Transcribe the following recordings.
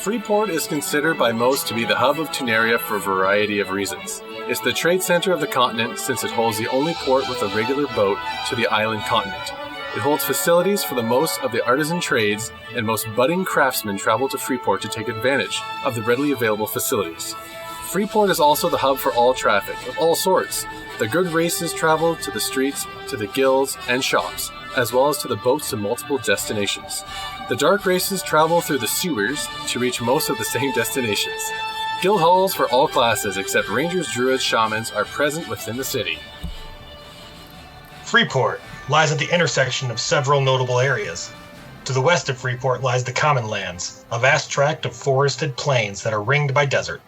Freeport is considered by most to be the hub of Tunaria for a variety of reasons. It's the trade center of the continent since it holds the only port with a regular boat to the island continent. It holds facilities for the most of the artisan trades, and most budding craftsmen travel to Freeport to take advantage of the readily available facilities. Freeport is also the hub for all traffic, of all sorts. The good races travel to the streets, to the guilds and shops, as well as to the boats to multiple destinations. The dark races travel through the sewers to reach most of the same destinations. Guild halls for all classes except rangers, druids, shamans are present within the city. Freeport lies at the intersection of several notable areas. To the west of Freeport lies the Common Lands, a vast tract of forested plains that are ringed by desert.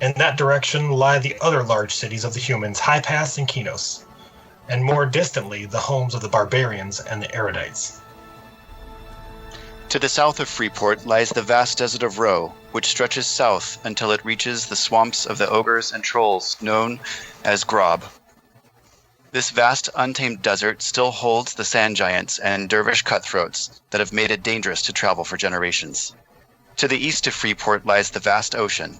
In that direction lie the other large cities of the humans, High Pass and Kinos, and more distantly the homes of the barbarians and the erudites. To the south of Freeport lies the vast desert of Roe, which stretches south until it reaches the swamps of the ogres and trolls known as Grob. This vast, untamed desert still holds the sand giants and dervish cutthroats that have made it dangerous to travel for generations. To the east of Freeport lies the vast ocean.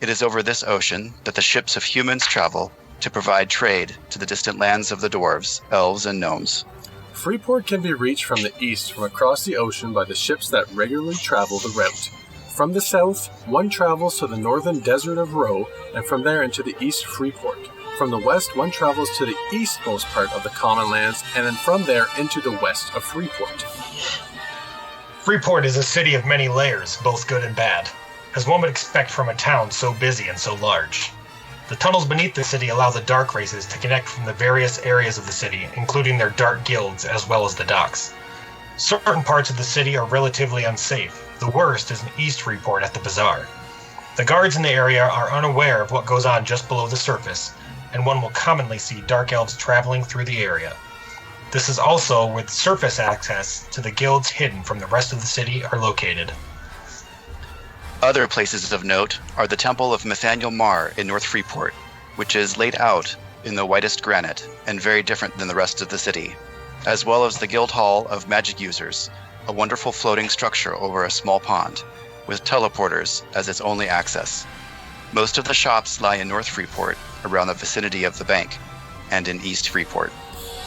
It is over this ocean that the ships of humans travel to provide trade to the distant lands of the dwarves, elves, and gnomes. Freeport can be reached from the east from across the ocean by the ships that regularly travel the route. From the south, one travels to the northern desert of Roe, and from there into the east Freeport. From the west, one travels to the eastmost part of the Common Lands, and then from there into the west of Freeport. Freeport is a city of many layers, both good and bad, as one would expect from a town so busy and so large. The tunnels beneath the city allow the dark races to connect from the various areas of the city, including their dark guilds as well as the docks. Certain parts of the city are relatively unsafe. The worst is in East Freeport at the Bazaar. The guards in the area are unaware of what goes on just below the surface, and one will commonly see dark elves traveling through the area. This is also where the surface access to the guilds hidden from the rest of the city are located. Other places of note are the Temple of Nathaniel Marr in North Freeport, which is laid out in the whitest granite and very different than the rest of the city, as well as the Guild Hall of Magic Users, a wonderful floating structure over a small pond, with teleporters as its only access. Most of the shops lie in North Freeport, around the vicinity of the bank, and in East Freeport.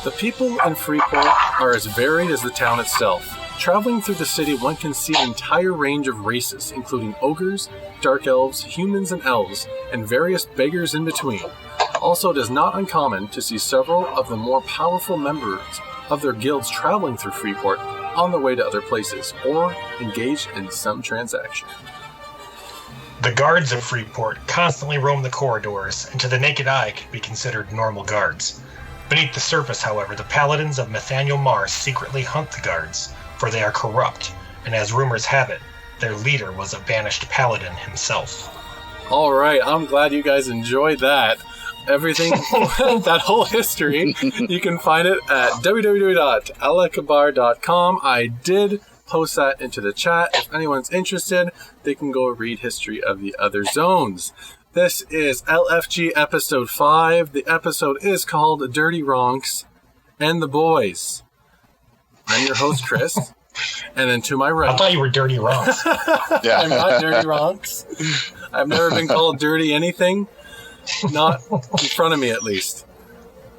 The people in Freeport are as varied as the town itself. Traveling through the city, one can see an entire range of races, including ogres, dark elves, humans and elves, and various beggars in between. Also, it is not uncommon to see several of the more powerful members of their guilds traveling through Freeport on their way to other places, or engaged in some transaction. The guards of Freeport constantly roam the corridors, and to the naked eye can be considered normal guards. Beneath the surface, however, the paladins of Nathaniel Marr secretly hunt the guards, for they are corrupt, and as rumors have it, their leader was a banished paladin himself. All right, I'm glad you guys enjoyed that. Everything, that whole history, you can find it at www.alakabar.com. I did post that into the chat. If anyone's interested, they can go read History of the Other Zones. This is LFG Episode 5. The episode is called Dirty Ronks and the Boys. I'm your host, Chris. And then to my right... I thought you were Dirty Ronks. Yeah. I'm not Dirty Ronks. I've never been called dirty anything. Not in front of me, at least.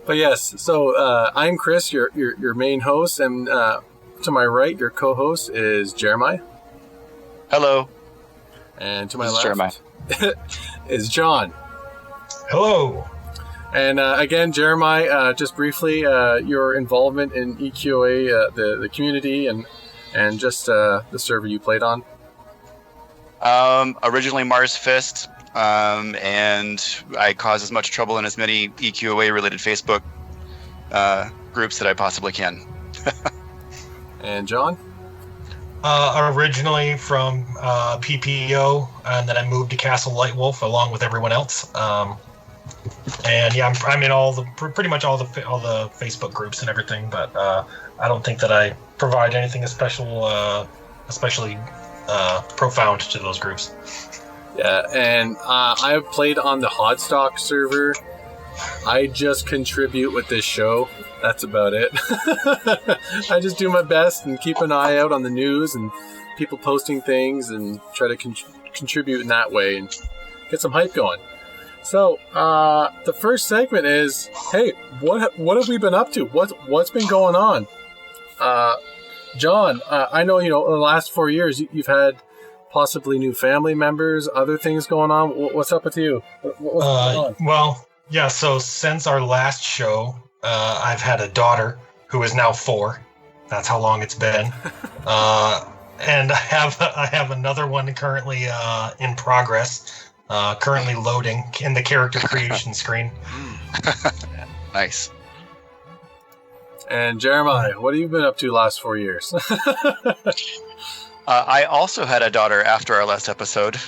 But yes, so I'm Chris, your main host, and to my right, your co-host is Jeremiah. Hello. And to my left Jeremiah. Is John. Hello. And again, Jeremiah, just briefly, your involvement in EQOA, the community, and just the server you played on. Originally Mars Fist, and I caused as much trouble in as many EQOA-related Facebook groups that I possibly can. And John? Originally from PPO, and then I moved to Castle Lightwolf along with everyone else. And yeah, I'm in pretty much all the Facebook groups and everything, but I don't think that I provide anything especially profound to those groups. Yeah, and I've played on the Hodstock server, I just contribute with this show. That's about it. I just do my best and keep an eye out on the news and people posting things and try to contribute in that way and get some hype going. So, the first segment is, hey, what have we been up to? What's been going on? John, I know, in the last 4 years, you've had possibly new family members, other things going on. What's up with you? What's going on? Well, yeah, so since our last show, I've had a daughter who is now 4. That's how long it's been. And I have another one currently in progress, currently loading in the character creation screen. Nice. And Jeremiah, what have you been up to the last 4 years? I also had a daughter after our last episode.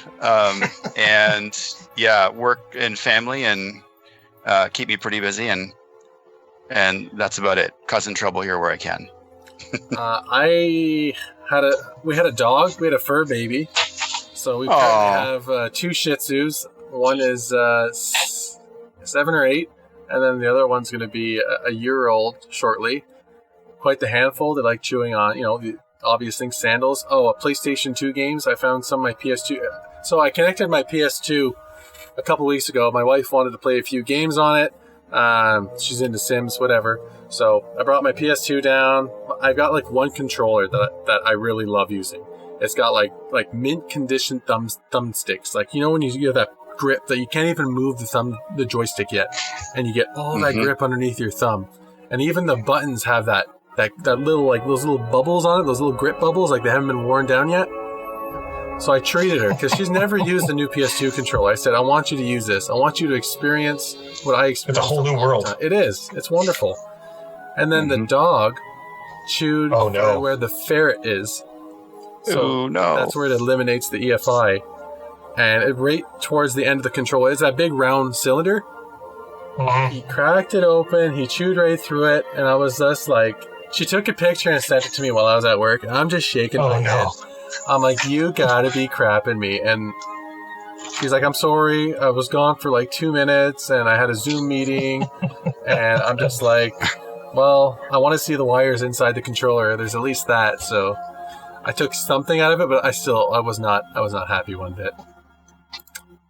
And yeah, work and family and keep me pretty busy, and that's about it. Causing trouble here where I can. We had a dog. We had a fur baby. So we currently have 2 Shih Tzus. One is 7 or 8, and then the other one's going to be a year old shortly. Quite the handful. They like chewing on, the obvious things, sandals. Oh, a PlayStation 2 games. I found some of my PS2. So I connected my PS2 a couple weeks ago. My wife wanted to play a few games on it. She's into Sims, whatever. So I brought my PS2 down. I've got like one controller that I really love using. It's got like mint condition thumbsticks. Like, when you get that grip that you can't even move the joystick yet, and you get all that grip underneath your thumb. And even the buttons have that little, like, those little bubbles on it, those little grip bubbles, like they haven't been worn down yet. So I treated her because she's never used the new PS2 controller. I said, I want you to use this. I want you to experience what I experienced. It's a whole new world. It is. It's wonderful. And then the dog chewed where the ferret is. So that's where it eliminates the EFI. And it right towards the end of the controller, it's that big round cylinder. He cracked it open. He chewed right through it. And I was just like, she took a picture and sent it to me while I was at work. And I'm just shaking my head. I'm like, you gotta be crapping me. And she's like, I'm sorry. I was gone for like 2 minutes and I had a Zoom meeting. And I'm just like, well, I want to see the wires inside the controller. There's at least that. So I took something out of it, but I was not happy one bit.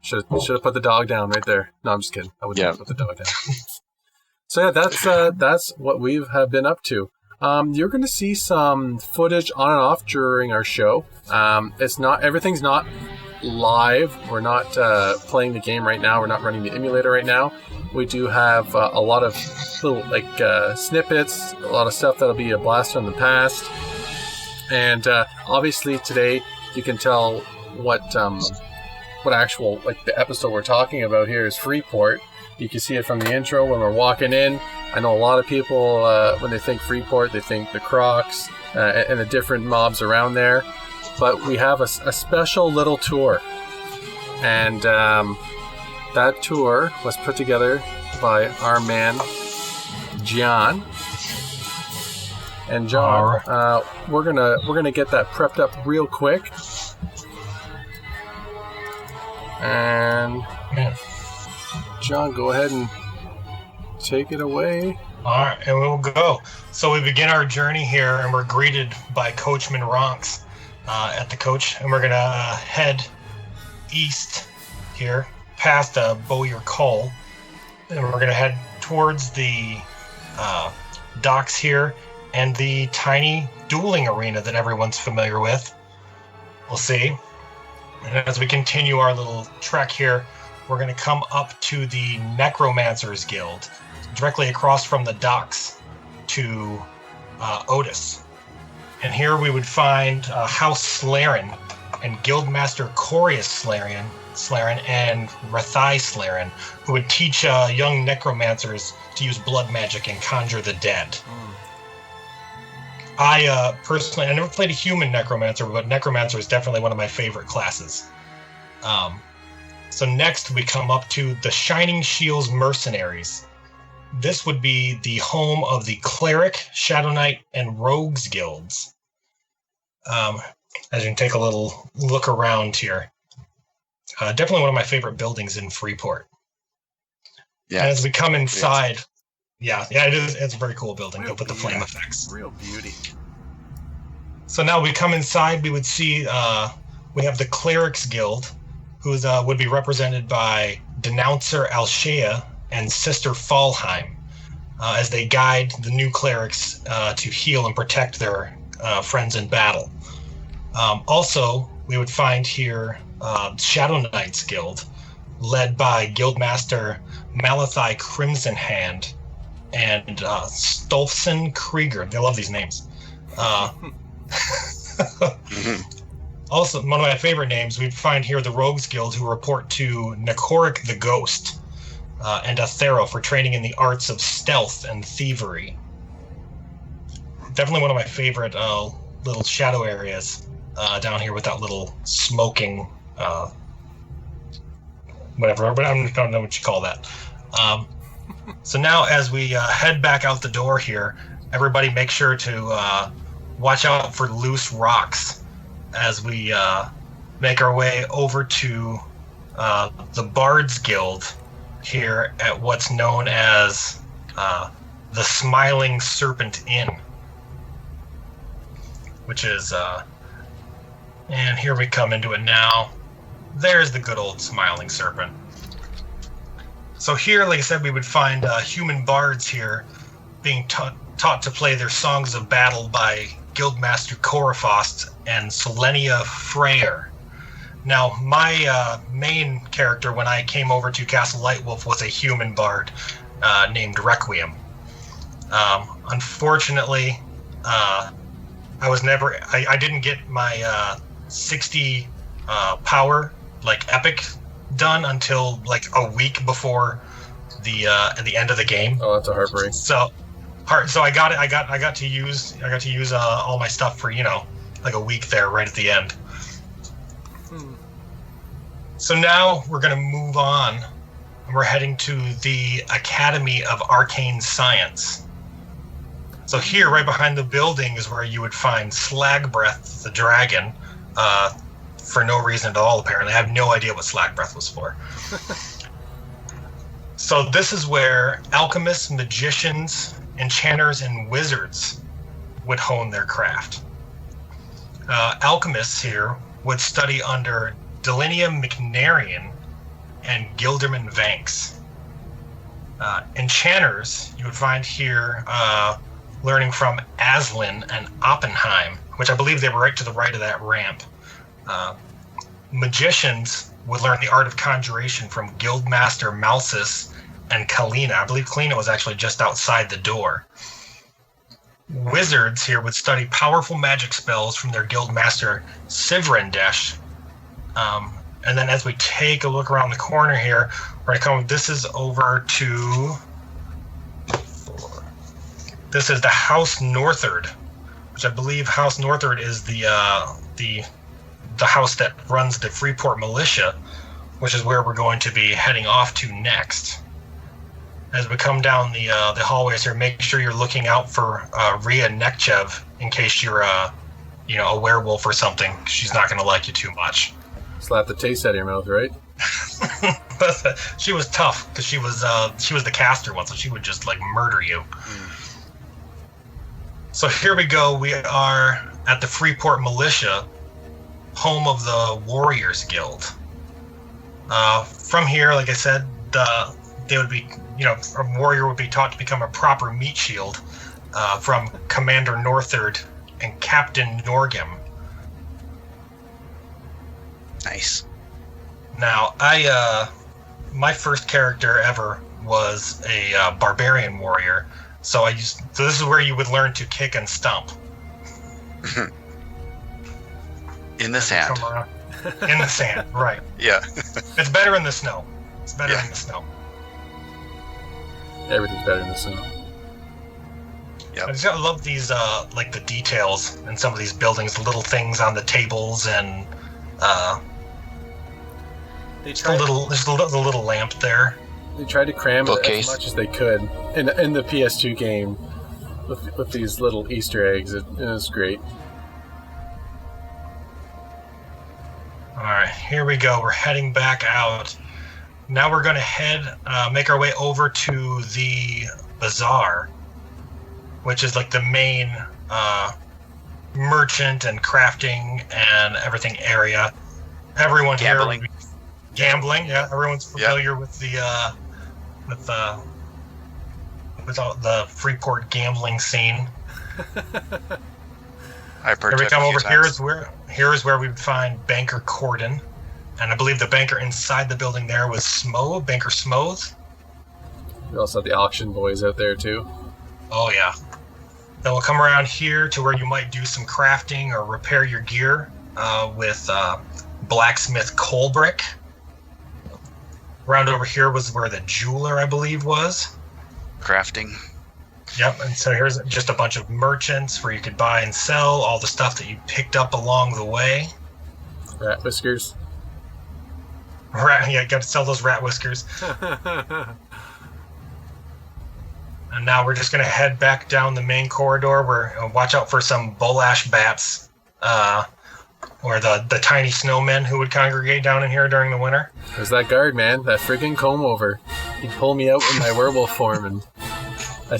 Should have put the dog down right there. No, I'm just kidding. I wouldn't have put the dog down. So yeah, that's what we have been up to. You're going to see some footage on and off during our show. Everything's not live. We're not playing the game right now. We're not running the emulator right now. We do have a lot of little snippets, a lot of stuff that'll be a blast from the past. And obviously today you can tell what actual the episode we're talking about here is Freeport. You can see it from the intro when we're walking in. I know a lot of people, when they think Freeport, they think the Crocs and the different mobs around there. But we have a special little tour. And that tour was put together by our man, John. And John, we're gonna get that prepped up real quick. And John, go ahead and take it away. All right, and we'll go. So we begin our journey here, and we're greeted by Coachman Ronks at the coach, and we're gonna head east here, past Bowyer Cole, and we're gonna head towards the docks here and the tiny dueling arena that everyone's familiar with. We'll see. And as we continue our little trek here, we're going to come up to the Necromancers Guild, directly across from the docks to Otis. And here we would find House Slarin and Guildmaster Corius Slarin and Rathai Slarin, who would teach young necromancers to use blood magic and conjure the dead. I personally, I never played a human necromancer, but necromancer is definitely one of my favorite classes. So next we come up to the Shining Shields Mercenaries. This would be the home of the Cleric, Shadow Knight, and Rogues Guilds. As you can take a little look around here. Definitely one of my favorite buildings in Freeport. Yeah. And as we come inside, it is. It's a very cool building with the flame effects. Real beauty. So now we come inside, we would see we have the Clerics Guild, who would be represented by Denouncer Alshea and Sister Fallheim, as they guide the new clerics to heal and protect their friends in battle. Also, we would find here Shadow Knights Guild, led by Guildmaster Malathi Crimson Hand and Stolfson Krieger. I love these names. Also, one of my favorite names, we'd find here the Rogues Guild, who report to Nekoric the Ghost and Athero for training in the arts of stealth and thievery. Definitely one of my favorite little shadow areas down here with that little smoking whatever, but I don't know what you call that. So now as we head back out the door here, everybody make sure to watch out for loose rocks as we make our way over to the Bards Guild here at what's known as the Smiling Serpent Inn, which is and here we come into it now. There's the good old Smiling Serpent. So here, like I said, we would find human bards here being taught to play their songs of battle by Guildmaster Corifost and Selenia Freyr. Now, my main character when I came over to Castle Lightwolf was a human bard named Requiem. Unfortunately, I didn't get my 60 power, like epic, done until like a week before the end of the game. Oh, that's a heartbreak. So I got it. I got to use all my stuff for like a week there right at the end. So now we're gonna move on, and we're heading to the Academy of Arcane Science. So here, right behind the building, is where you would find Slagbreath the dragon, for no reason at all. Apparently, I have no idea what Slagbreath was for. So this is where alchemists, magicians, enchanters, and wizards would hone their craft. Alchemists here would study under Delinia McNarian and Gilderman Vanks. Enchanters, you would find here learning from Aslin and Oppenheim, which I believe they were right to the right of that ramp. Magicians would learn the art of conjuration from Guildmaster Malsis and Kalina. I believe Kalina was actually just outside the door. Wizards here would study powerful magic spells from their Guildmaster Sivrendesh. And then as we take a look around the corner here, we're going to come, this is the House Northard, which I believe House Northard is the house that runs the Freeport militia, which is where we're going to be heading off to next. As we come down the hallways here, make sure you're looking out for Rhea Nekchev in case you're a werewolf or something. She's not going to like you too much. Slap the taste out of your mouth, right? She was tough because she was the caster one, so she would just like murder you. So here we go. We are at the Freeport Militia, home of the Warriors Guild. From here, like I said, they would be, a warrior would be taught to become a proper meat shield from Commander Northard and Captain Norgem. Nice. Now, my first character ever was a barbarian warrior, so this is where you would learn to kick and stomp. In the sand. In the sand, right. Yeah. It's better in the snow. It's better in the snow. Everything's better in the snow. Yep. I love these, like the details in some of these buildings, the little things on the tables, and the little lamp there. They tried to cram Bookcase. as much as they could in the PS2 game with these little Easter eggs. It was great. All right, here we go. We're heading back out. Now we're going to make our way over to the Bazaar, which is like the main merchant and crafting and everything area. Everyone Gambling. here, gambling. Yeah, everyone's familiar with the with all the Freeport gambling scene. Every time over here is where we would find Banker Corden, and I believe the banker inside the building there was Banker Smoth. We also have the auction boys out there too. Oh yeah. Then we'll come around here to where you might do some crafting or repair your gear with blacksmith coal brick. Around over here was where the jeweler, I believe, was. Crafting. Yep, and so here's just a bunch of merchants where you could buy and sell all the stuff that you picked up along the way. Rat whiskers. Got to sell those rat whiskers. And now we're just going to head back down the main corridor where watch out for some bullash bats or the tiny snowmen who would congregate down in here during the winter. There's that guard, man, that friggin' comb over. He'd pull me out in my werewolf form and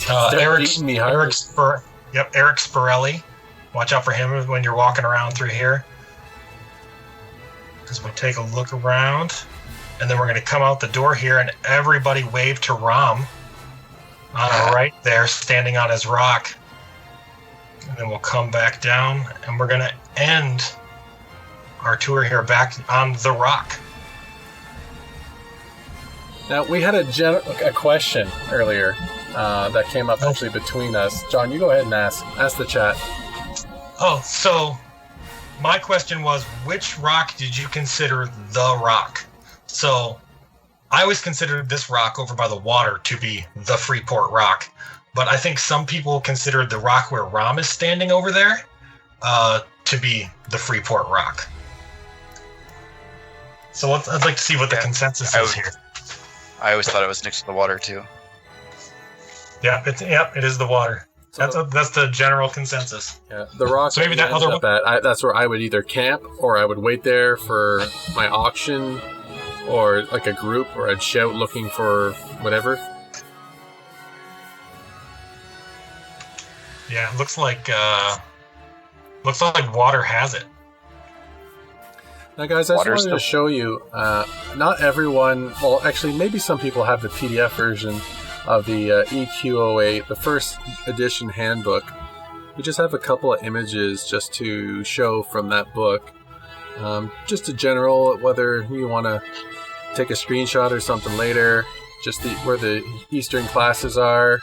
start beating me hard. Eric Spirelli. Watch out for him when you're walking around through here. As we take a look around, and then we're going to come out the door here, and everybody wave to Rom. Right there, standing on his rock. And then we'll come back down, and we're going to end our tour here back on the rock. Now, we had a question earlier that came up actually between us. John, you go ahead and ask the chat. Oh, so my question was, which rock did you consider the rock? So I always considered this rock over by the water to be the Freeport rock, but I think some people consider the rock where Rom is standing over there to be the Freeport rock. So I'd like to see what the consensus is here. I always thought it was next to the water too. Yeah, it is the water. So that's the general consensus. Yeah, the rock. So maybe that other one. That's where I would either camp or I would wait there for my auction, or like a group, or I'd shout looking for whatever. Yeah, looks like water has it. Now, guys, I just wanted to show you. Not everyone. Well, actually, maybe some people have the PDF version of the EQOA, the first edition handbook. We just have a couple of images just to show from that book. Just a general, whether you want to take a screenshot or something later, just where the Eastern classes are.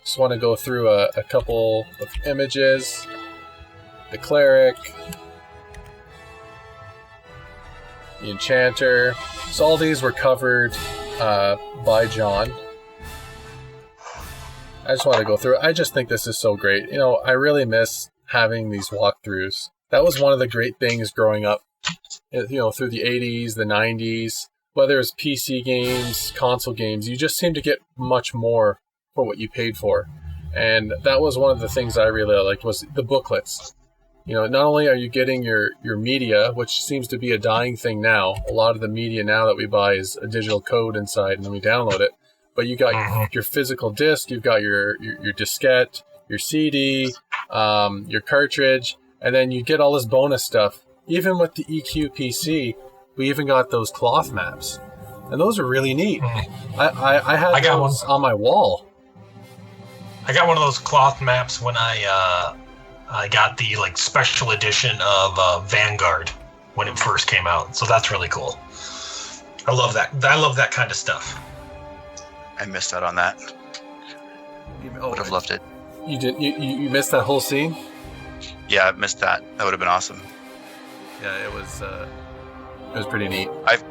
Just want to go through a couple of images. The cleric, the enchanter. So all these were covered by John. I just want to go through it. I just think this is so great. You know, I really miss having these walkthroughs. That was one of the great things growing up, you know, through the 80s, the 90s, whether it's PC games, console games, you just seem to get much more for what you paid for. And that was one of the things I really liked, was the booklets. You know, not only are you getting your media, which seems to be a dying thing now. A lot of the media now that we buy is a digital code inside and then we download it. But you got your physical disc, you've got your diskette, your CD, your cartridge, and then you get all this bonus stuff. Even with the EQ PC, we even got those cloth maps, and those are really neat. I had those on my wall. I got one of those cloth maps when I got the special edition of Vanguard when it first came out. So that's really cool. I love that. I love that kind of stuff. I missed out on that. Would have loved it. You did. You missed that whole scene. Yeah, I missed that. That would have been awesome. Yeah, it was pretty neat. I've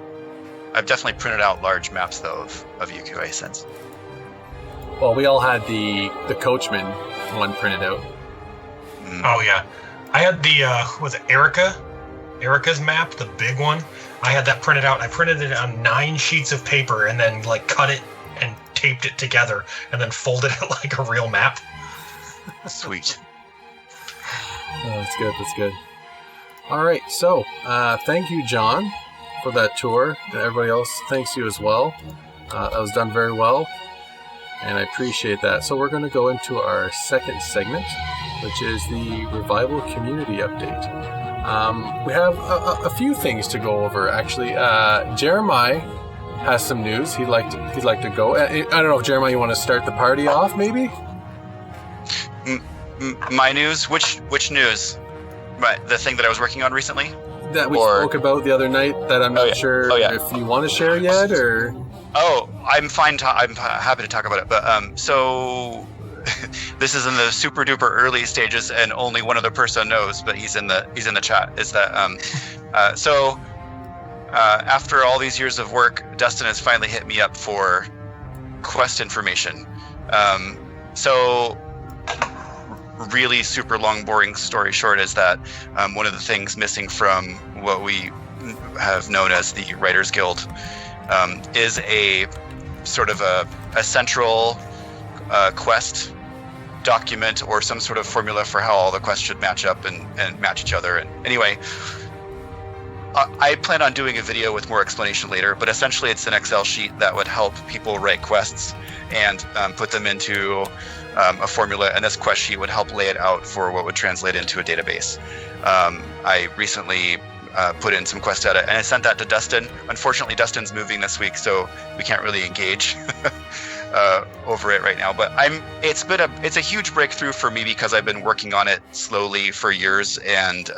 definitely printed out large maps though of EQA since. Well, we all had the Coachman one printed out. Oh yeah, I had the was it Erica's map, the big one. I had that printed out. I printed it on 9 sheets of paper and then cut it and taped it together and then folded it like a real map. Sweet. Oh, that's good. That's good. All right, so thank you, John, for that tour, and everybody else thanks you as well. That was done very well, and I appreciate that. So we're going to go into our second segment, which is the Revival Community Update. We have a few things to go over, actually. Jeremiah has some news he'd like to go. I don't know if Jeremiah, you want to start the party off, maybe? My news? Which news? Right, the thing that I was working on recently? That we spoke about the other night that I'm not sure if you want to share yet, or... Oh, I'm fine. I'm happy to talk about it. But so this is in the super duper early stages, and only one other person knows. But he's in the chat. Is that after all these years of work, Dustin has finally hit me up for quest information. So really super long, boring story short is that one of the things missing from what we have known as the Writers Guild is a sort of a central quest document or some sort of formula for how all the quests should match up and match each other. And anyway, I plan on doing a video with more explanation later, but essentially it's an Excel sheet that would help people write quests and put them into a formula, and this quest sheet would help lay it out for what would translate into a database. I recently put in some quest data, and I sent that to Dustin. Unfortunately, Dustin's moving this week, so we can't really engage over it right now. But it's a huge breakthrough for me because I've been working on it slowly for years and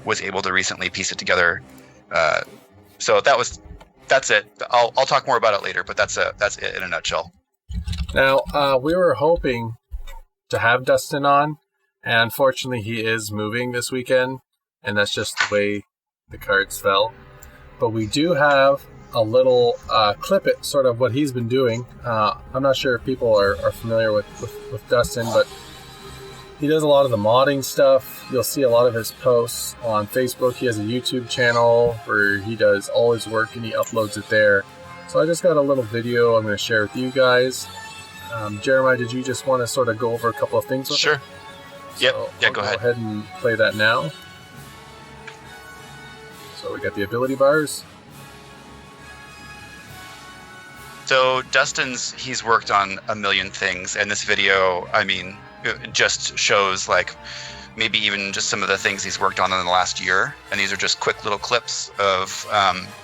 was able to recently piece it together. So that's it. I'll talk more about it later, but that's it in a nutshell. Now, we were hoping to have Dustin on, and unfortunately he is moving this weekend, and that's just the way the cards fell. But we do have a little clip it, sort of what he's been doing. I'm not sure if people are familiar with Dustin, but he does a lot of the modding stuff. You'll see a lot of his posts on Facebook. He has a YouTube channel where he does all his work and he uploads it there. So I just got a little video I'm going to share with you guys. Jeremiah, did you just want to sort of go over a couple of things with Sure. it? Yep. So Yeah, I'll go ahead. Go ahead and play that now. So we got the ability bars. So he's worked on a million things, and this video, it just shows like maybe even just some of the things he's worked on in the last year. And these are just quick little clips of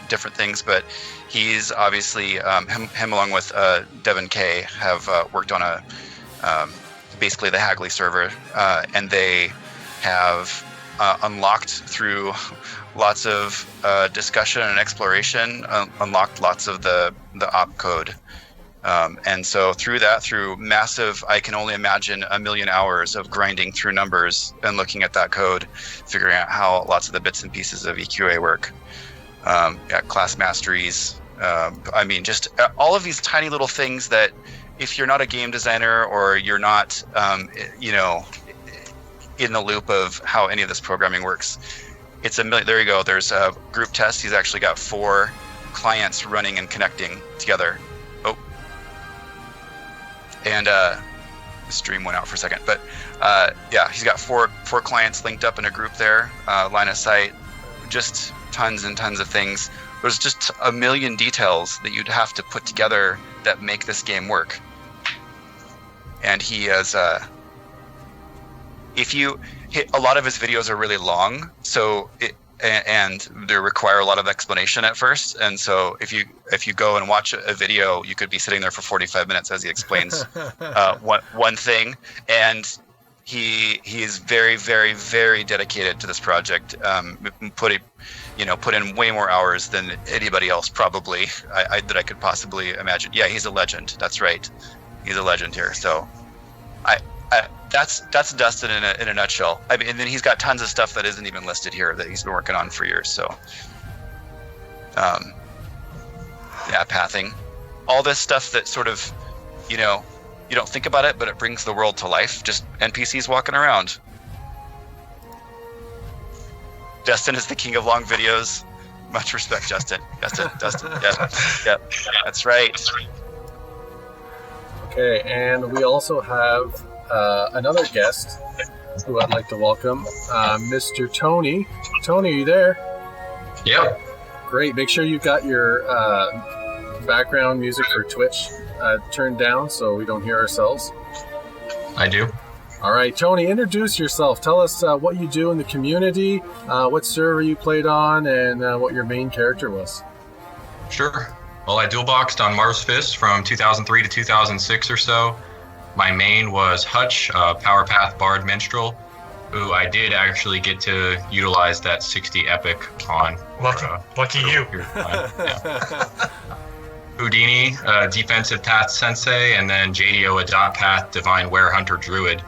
different things, but he's obviously, him along with Devin Kay have worked on basically the Hagley server, and they have unlocked through lots of discussion and exploration, unlocked lots of the op code. And so through massive, I can only imagine 1 million hours of grinding through numbers and looking at that code, figuring out how lots of the bits and pieces of EQA work. Class masteries. Just all of these tiny little things that if you're not a game designer or you're not, in the loop of how any of this programming works, it's a million. There you go. There's a group test. He's actually got 4 clients running and connecting together. Oh, and the stream went out for a second, but he's got four clients linked up in a group there. Line of sight, just tons and tons of things. There's just a million details that you'd have to put together that make this game work. And he has, a lot of his videos are really long, so and they require a lot of explanation at first. And so if you go and watch a video, you could be sitting there for 45 minutes as he explains one thing. And he is very, very, very dedicated to this project. Put in way more hours than anybody else probably that I could possibly imagine. Yeah, he's a legend. That's right. He's a legend here. So that's Dustin in a nutshell. And then he's got tons of stuff that isn't even listed here that he's been working on for years. So, pathing, all this stuff that sort of, you don't think about it, but it brings the world to life. Just NPCs walking around. Dustin is the king of long videos. Much respect, Justin. Dustin. Yep. That's right. Okay, and we also have another guest who I'd like to welcome, Mr. Tony. Tony, are you there? Yep. Great. Make sure you've got your background music for Twitch turned down so we don't hear ourselves. I do. All right, Tony, introduce yourself. Tell us what you do in the community, what server you played on, and what your main character was. Sure. Well, I dual boxed on Mars Fist from 2003 to 2006 or so. My main was Hutch, Power Path Bard Minstrel, who I did actually get to utilize that 60 epic on. Lucky you. Houdini, Defensive Path Sensei, and then JDO, a Dot Path Divine Were Hunter Druid.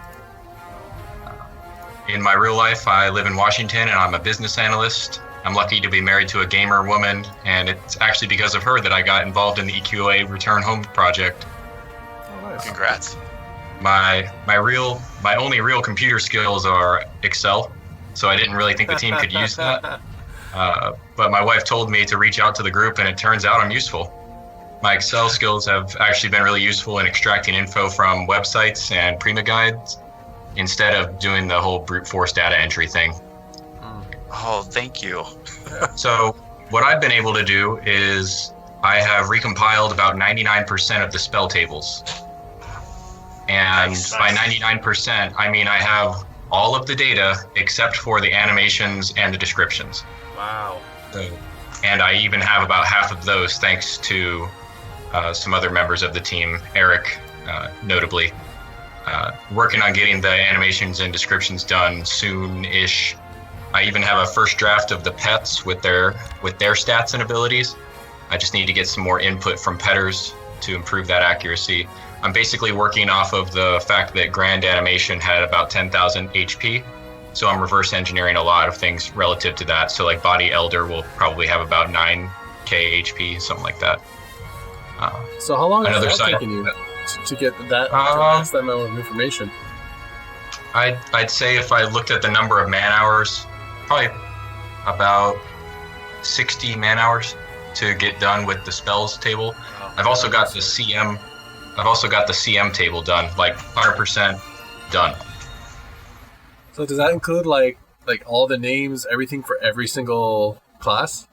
In my real life, I live in Washington, and I'm a business analyst. I'm lucky to be married to a gamer woman, and it's actually because of her that I got involved in the EQOA Return Home project. Oh, nice. Congrats. My only real computer skills are Excel, so I didn't really think the team could use that. But my wife told me to reach out to the group, and it turns out I'm useful. My Excel skills have actually been really useful in extracting info from websites and Prima guides instead of doing the whole brute force data entry thing. Oh, thank you. So what I've been able to do is I have recompiled about 99% of the spell tables. And Nice. by 99%, I mean I have all of the data except for the animations and the descriptions. Wow. And I even have about half of those thanks to some other members of the team, Eric notably, working on getting the animations and descriptions done soon-ish. I even have a first draft of the pets with their stats and abilities. I just need to get some more input from petters to improve that accuracy. I'm basically working off of the fact that Grand Animation had about 10,000 HP, so I'm reverse engineering a lot of things relative to that. So like Body Elder will probably have about 9k HP, something like that. So how long has Another that side- taken you to get that amount of information? I'd say if I looked at the number of man hours, probably about 60 man hours to get done with the spells table. I've also got the CM table done, like 100% done. So does that include like all the names, everything for every single class?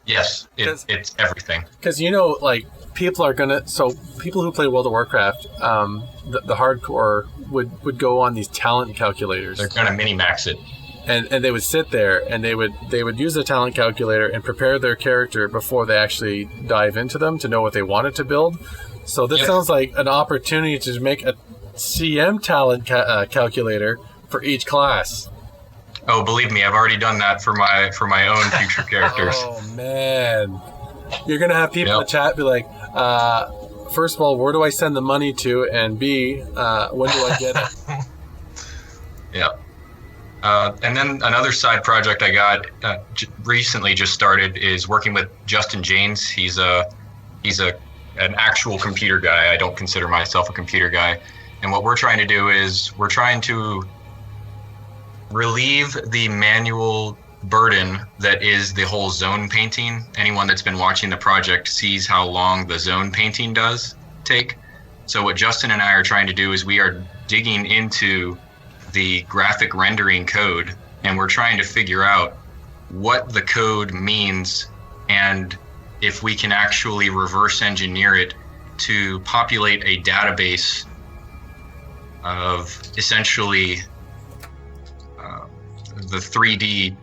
Yes, it's everything. Because like people who play World of Warcraft, the hardcore would go on these talent calculators. They're gonna mini-max it. And they would sit there and they would use the talent calculator and prepare their character before they actually dive into them to know what they wanted to build. So this sounds like an opportunity to make a CM talent calculator for each class. Oh, believe me, I've already done that for my own future characters. Oh man, you're gonna have people in the chat be like, first of all, where do I send the money to, and B, when do I get it? Yeah. And then another side project I got recently just started is working with Justin Janes. He's an actual computer guy. I don't consider myself a computer guy. And what we're trying to do is we're trying to relieve the manual burden that is the whole zone painting. Anyone that's been watching the project sees how long the zone painting does take. So what Justin and I are trying to do is we are digging into the graphic rendering code, and we're trying to figure out what the code means and if we can actually reverse engineer it to populate a database of essentially the 3D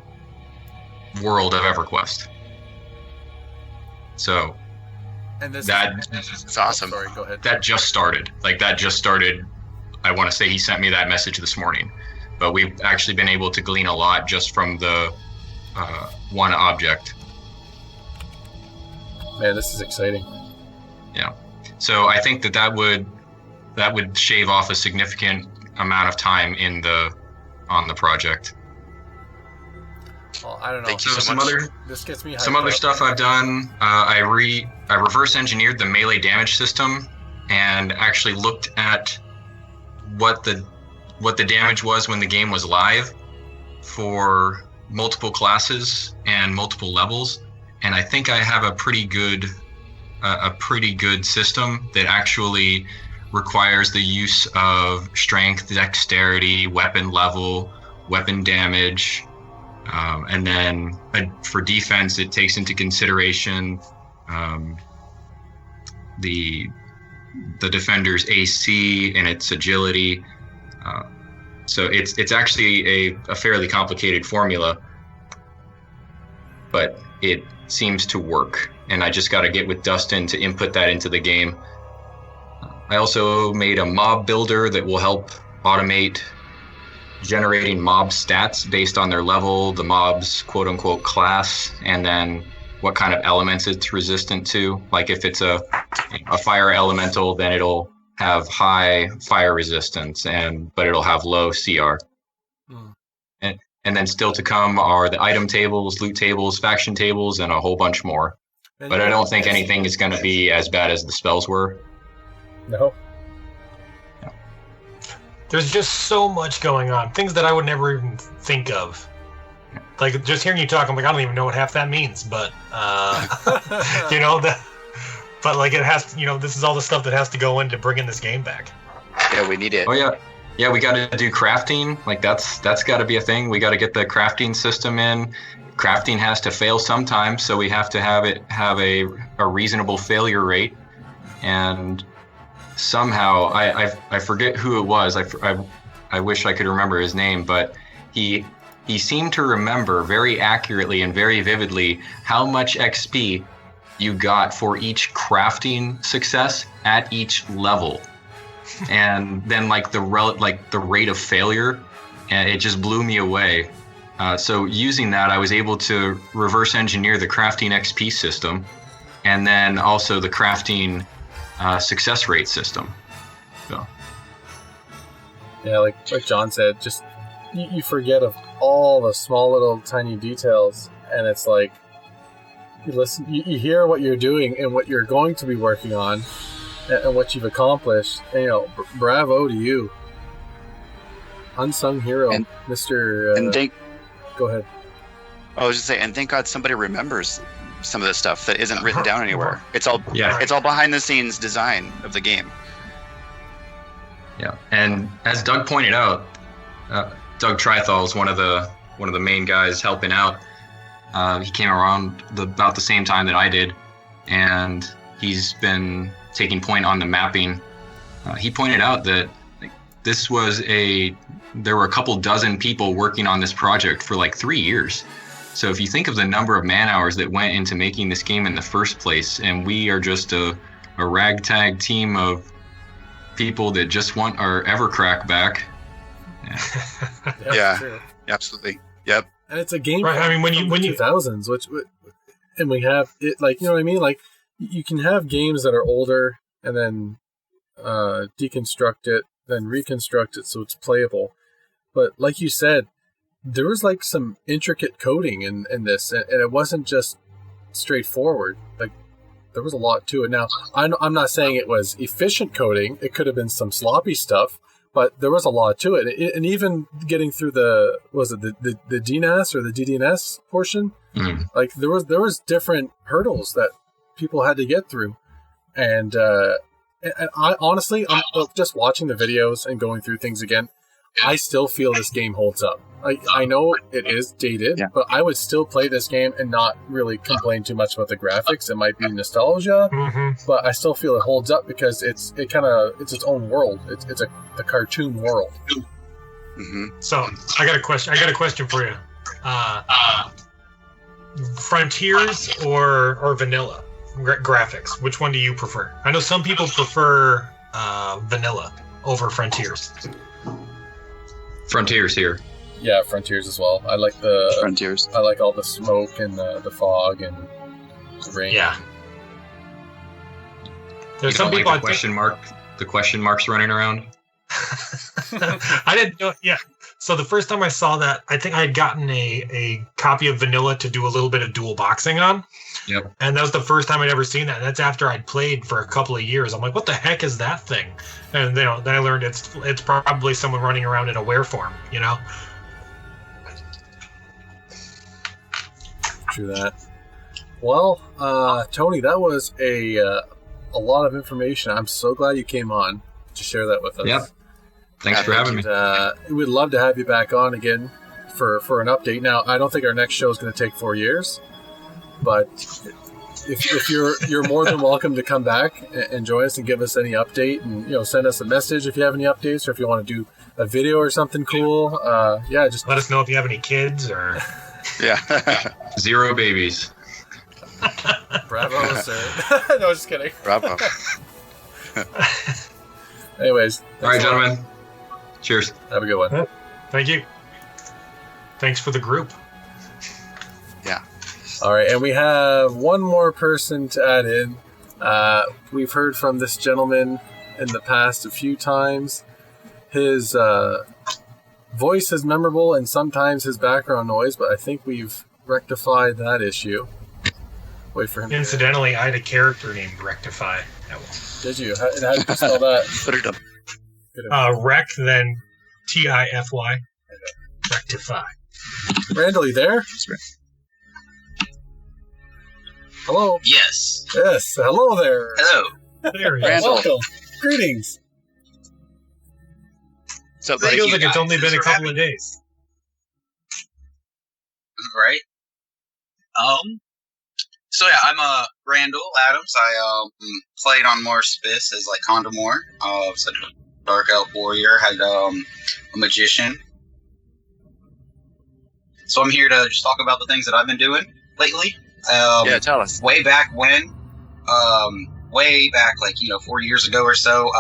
world of Everquest. So And this It's awesome. Sorry, go ahead. that just started. I want to say he sent me that message this morning, but we've actually been able to glean a lot just from the one object. Man, this is exciting. Yeah. So I think that would shave off a significant amount of time on the project. Well, I don't know. Thank you So so much. This gets me. Some hyped other up. stuff I've done, I reverse engineered the melee damage system and actually looked at what the damage was when the game was live for multiple classes and multiple levels, and I think I have a pretty good system that actually requires the use of strength, dexterity, weapon level, weapon damage, And then for defense, it takes into consideration the defender's AC and its agility. So it's actually a fairly complicated formula, but it seems to work. And I just got to get with Dustin to input that into the game. I also made a mob builder that will help automate generating mob stats based on their level, the mob's quote-unquote class, and then what kind of elements it's resistant to. Like if it's a fire elemental, then it'll have high fire resistance, but it'll have low CR. And then still to come are the item tables, loot tables, faction tables, and a whole bunch more. But I don't think anything is going to be as bad as the spells were. No. There's just so much going on. Things that I would never even think of. Like, just hearing you talk, I'm like, I don't even know what half that means. But, but like it has to, this is all the stuff that has to go in to bring in this game back. Yeah, we need it. Oh, yeah. Yeah, we got to do crafting. Like, that's got to be a thing. We got to get the crafting system in. Crafting has to fail sometimes, so we have to have it have a reasonable failure rate. And somehow, I forget who it was. I wish I could remember his name, but he seemed to remember very accurately and very vividly how much XP you got for each crafting success at each level. And then the rate of failure, and it just blew me away. So using that, I was able to reverse engineer the crafting XP system, and then also the crafting success rate system. So. Yeah, like John said, just you forget of all the small little tiny details, and it's like you listen, you hear what you're doing and what you're going to be working on, and what you've accomplished. And, bravo to you, unsung hero, Mr. Go ahead. I was just saying, and thank God somebody remembers some of this stuff that isn't written down anywhere. It's all behind the scenes design of the game. Yeah, and as Doug pointed out, Doug Trithall is one of the main guys helping out. He came around about the same time that I did, and he's been taking point on the mapping. He pointed out that there were a couple dozen people working on this project for 3 years. So if you think of the number of man hours that went into making this game in the first place, and we are just a ragtag team of people that just want our Evercrack back. Yeah, absolutely. Yep. And it's a game right, from the 2000s, and we have it, you know what I mean? Like, you can have games that are older and then deconstruct it, then reconstruct it so it's playable. But like you said, there was some intricate coding in this, and it wasn't just straightforward. There was a lot to it. Now, I'm not saying it was efficient coding. It could have been some sloppy stuff, but there was a lot to it. And even getting through the DNAS or the DDNS portion, there was different hurdles that people had to get through. And I honestly, I'm just watching the videos and going through things again, I still feel this game holds up. I know it is dated, but I would still play this game and not really complain too much about the graphics. It might be nostalgia, but I still feel it holds up because it's its own world. It's the cartoon world. So I got a question for you. Frontiers or vanilla graphics? Which one do you prefer? I know some people prefer vanilla over Frontiers. Frontiers here. Yeah, Frontiers as well. I like the Frontiers. I like all the smoke and the fog and the rain. Yeah. There's some people the question marks running around. I didn't know. Yeah. So the first time I saw that, I think I had gotten a copy of vanilla to do a little bit of dual boxing on. Yep. And that was the first time I'd ever seen that. And that's after I'd played for a couple of years. I'm like, what the heck is that thing? And then I learned it's probably someone running around in a Wereform, True that. Well, Tony, that was a lot of information. I'm so glad you came on to share that with us. Yep. Thanks for having me. We'd love to have you back on again for an update. Now, I don't think our next show is going to take 4 years, but if you're more than welcome to come back and join us and give us any update, and send us a message if you have any updates, or if you want to do a video or something cool. Just let us know if you have any kids or. Yeah. 0 babies. Bravo, sir. No, just kidding. Bravo. Anyways. All right, gentlemen. Cheers. Have a good one. Thank you. Thanks for the group. Yeah. All right, and we have one more person to add in. We've heard from this gentleman in the past a few times. His voice is memorable and sometimes his background noise, but I think we've rectified that issue. Wait for him. Incidentally, I had a character named Rectify. Did you? How did you spell that? Put it up. Rec, then Tify. Rectify. Randall, you there? Hello? Yes. Yes, hello there. Hello. There he is. Randall. Welcome. Greetings. So, It feels like it's only been a couple of days. Right. So yeah, I'm Randall Adams. I played on more Spiss as like Condamore. Was a dark elf warrior. Had a magician. So I'm here to just talk about the things that I've been doing lately. yeah, tell us. Way back when, like 4 years ago or so,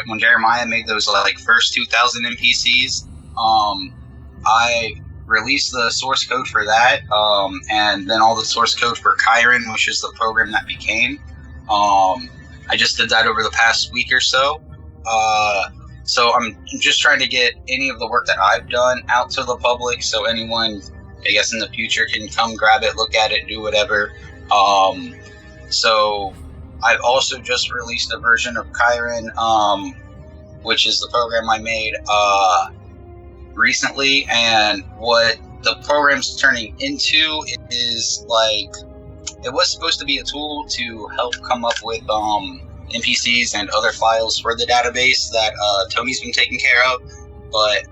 when Jeremiah made those like first 2,000 NPCs, I released the source code for that, and then all the source code for Chiron, which is the program that became. I just did that over the past week or so. So I'm just trying to get any of the work that I've done out to the public, so anyone, I guess, in the future can come grab it, look at it, do whatever. So I've also just released a version of Chiron, which is the program I made recently, and what the program's turning into is like, it was supposed to be a tool to help come up with NPCs and other files for the database that Tony's been taking care of, but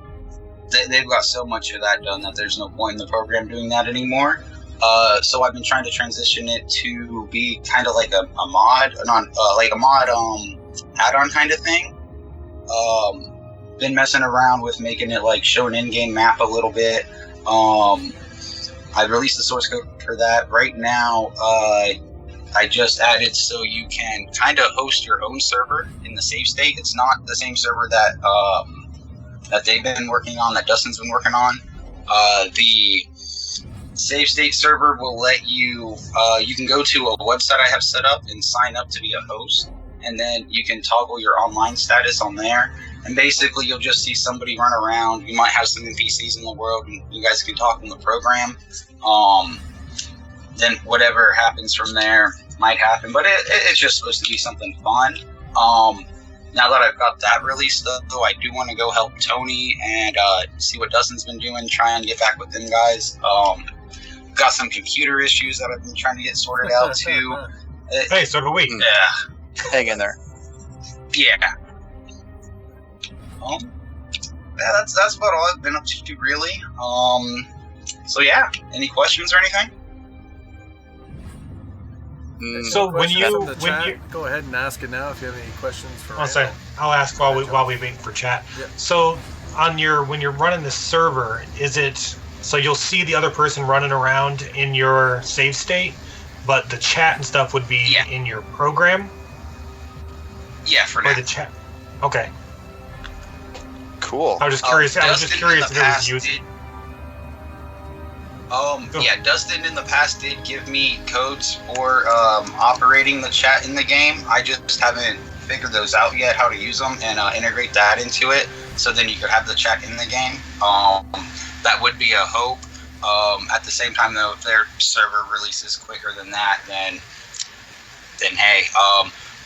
they've got so much of that done that there's no point in the program doing that anymore. So I've been trying to transition it to be kind of like a mod, add-on kind of thing. Been messing around with making it like show an in-game map a little bit. I released the source code for that. Right now, I just added so you can kind of host your own server in the save state. It's not the same server that they've been working on, that Dustin's been working on. The save state server will let you, you can go to a website I have set up and sign up to be a host, and then you can toggle your online status on there, and basically you'll just see somebody run around. You might have some NPCs in the world, and you guys can talk in the program. Then whatever happens from there might happen, but it's just supposed to be something fun. Now that I've got that released, though, I do want to go help Tony and see what Dustin's been doing, try and get back with them guys. Got some computer issues that I've been trying to get sorted out, too. Hey, so do we. Yeah. Hang in there. Yeah. That's about all I've been up to, really. So yeah, any questions or anything? So when Questions you from the chat? Go ahead and ask it now if you have any questions for Randall. I'll ask while we wait for chat. Yep. So when you're running the server, is it so you'll see the other person running around in your save state, but the chat and stuff would be in your program? Yeah, for Or now. the chat. Okay. Cool. I was just curious. I was just curious if it was used. Dustin in the past did give me codes for operating the chat in the game. I just haven't figured those out yet, how to use them and integrate that into it, so then you could have the chat in the game. That would be a hope. At the same time, though, if their server releases quicker than that, then hey.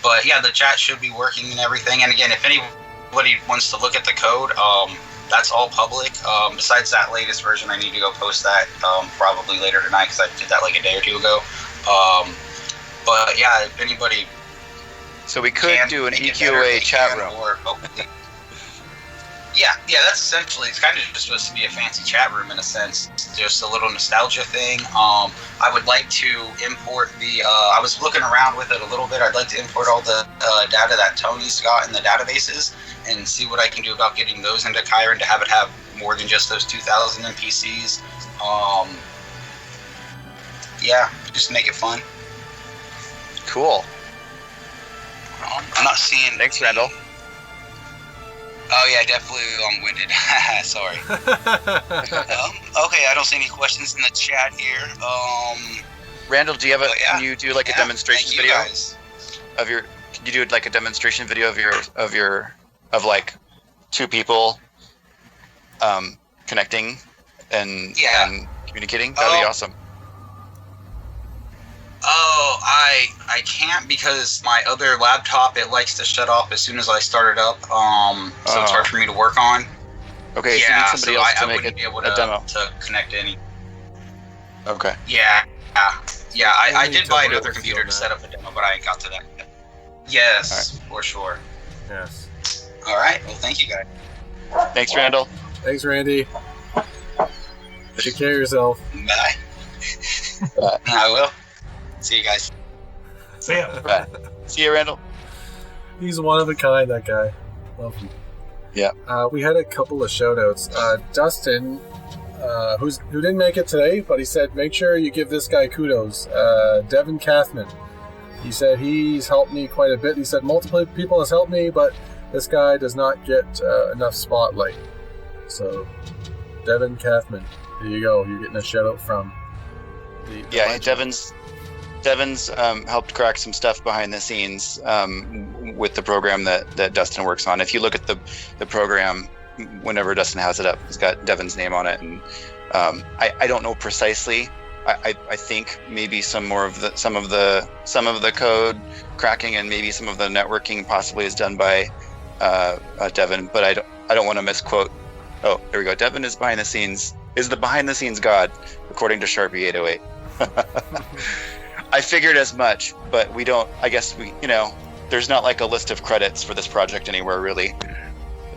But yeah, the chat should be working and everything. And again, if anybody wants to look at the code, that's all public. Besides that latest version, I need to go post that probably later tonight, because I did that like a day or two ago. But yeah, if anybody, So we could do an EQOA chat room. Yeah, that's essentially, it's kind of just supposed to be a fancy chat room in a sense, just a little nostalgia thing. I would like to import I was looking around with it a little bit, I'd like to import all the data that Tony's got in the databases and see what I can do about getting those into Chiron to have it have more than just those 2,000 NPCs. Yeah, just make it fun. Cool. I'm not seeing... Thanks, Randall. Oh yeah, definitely long-winded. Sorry. Okay, I don't see any questions in the chat here. Randall, do you have can you do like a demonstration video of your? Can you do like a demonstration video of like two people connecting and communicating? That'd be awesome. Oh, I can't because my other laptop, it likes to shut off as soon as I start it up. So it's hard for me to work on. Okay, yeah, so you need somebody else to make be able a demo. to connect any. Okay. Yeah. I did buy another computer to set up a demo, but I ain't got to that yet. Yes, for sure. Yes. All right. Well, thank you, guys. Thanks, Randall. Thanks, Randy. Take care of yourself. Bye. I will. See you guys. See ya. Bye. See you, Randall. He's one of a kind, that guy. Love him. Yeah. We had a couple of shout-outs. Dustin, who didn't make it today, but he said, make sure you give this guy kudos. Devin Kathman. He said he's helped me quite a bit. He said multiple people has helped me, but this guy does not get enough spotlight. So, Devin Kathman, there you go. You're getting a shout-out from the legend. Devin's helped crack some stuff behind the scenes with the program that Dustin works on. If you look at the program, whenever Dustin has it up, it's got Devin's name on it, and I don't know precisely. I think maybe some of the code cracking and maybe some of the networking possibly is done by Devin, but I don't want to misquote. Oh, there we go. Devin is behind the scenes god, according to Sharpie 808. I figured as much, but we don't. I guess there's not like a list of credits for this project anywhere really.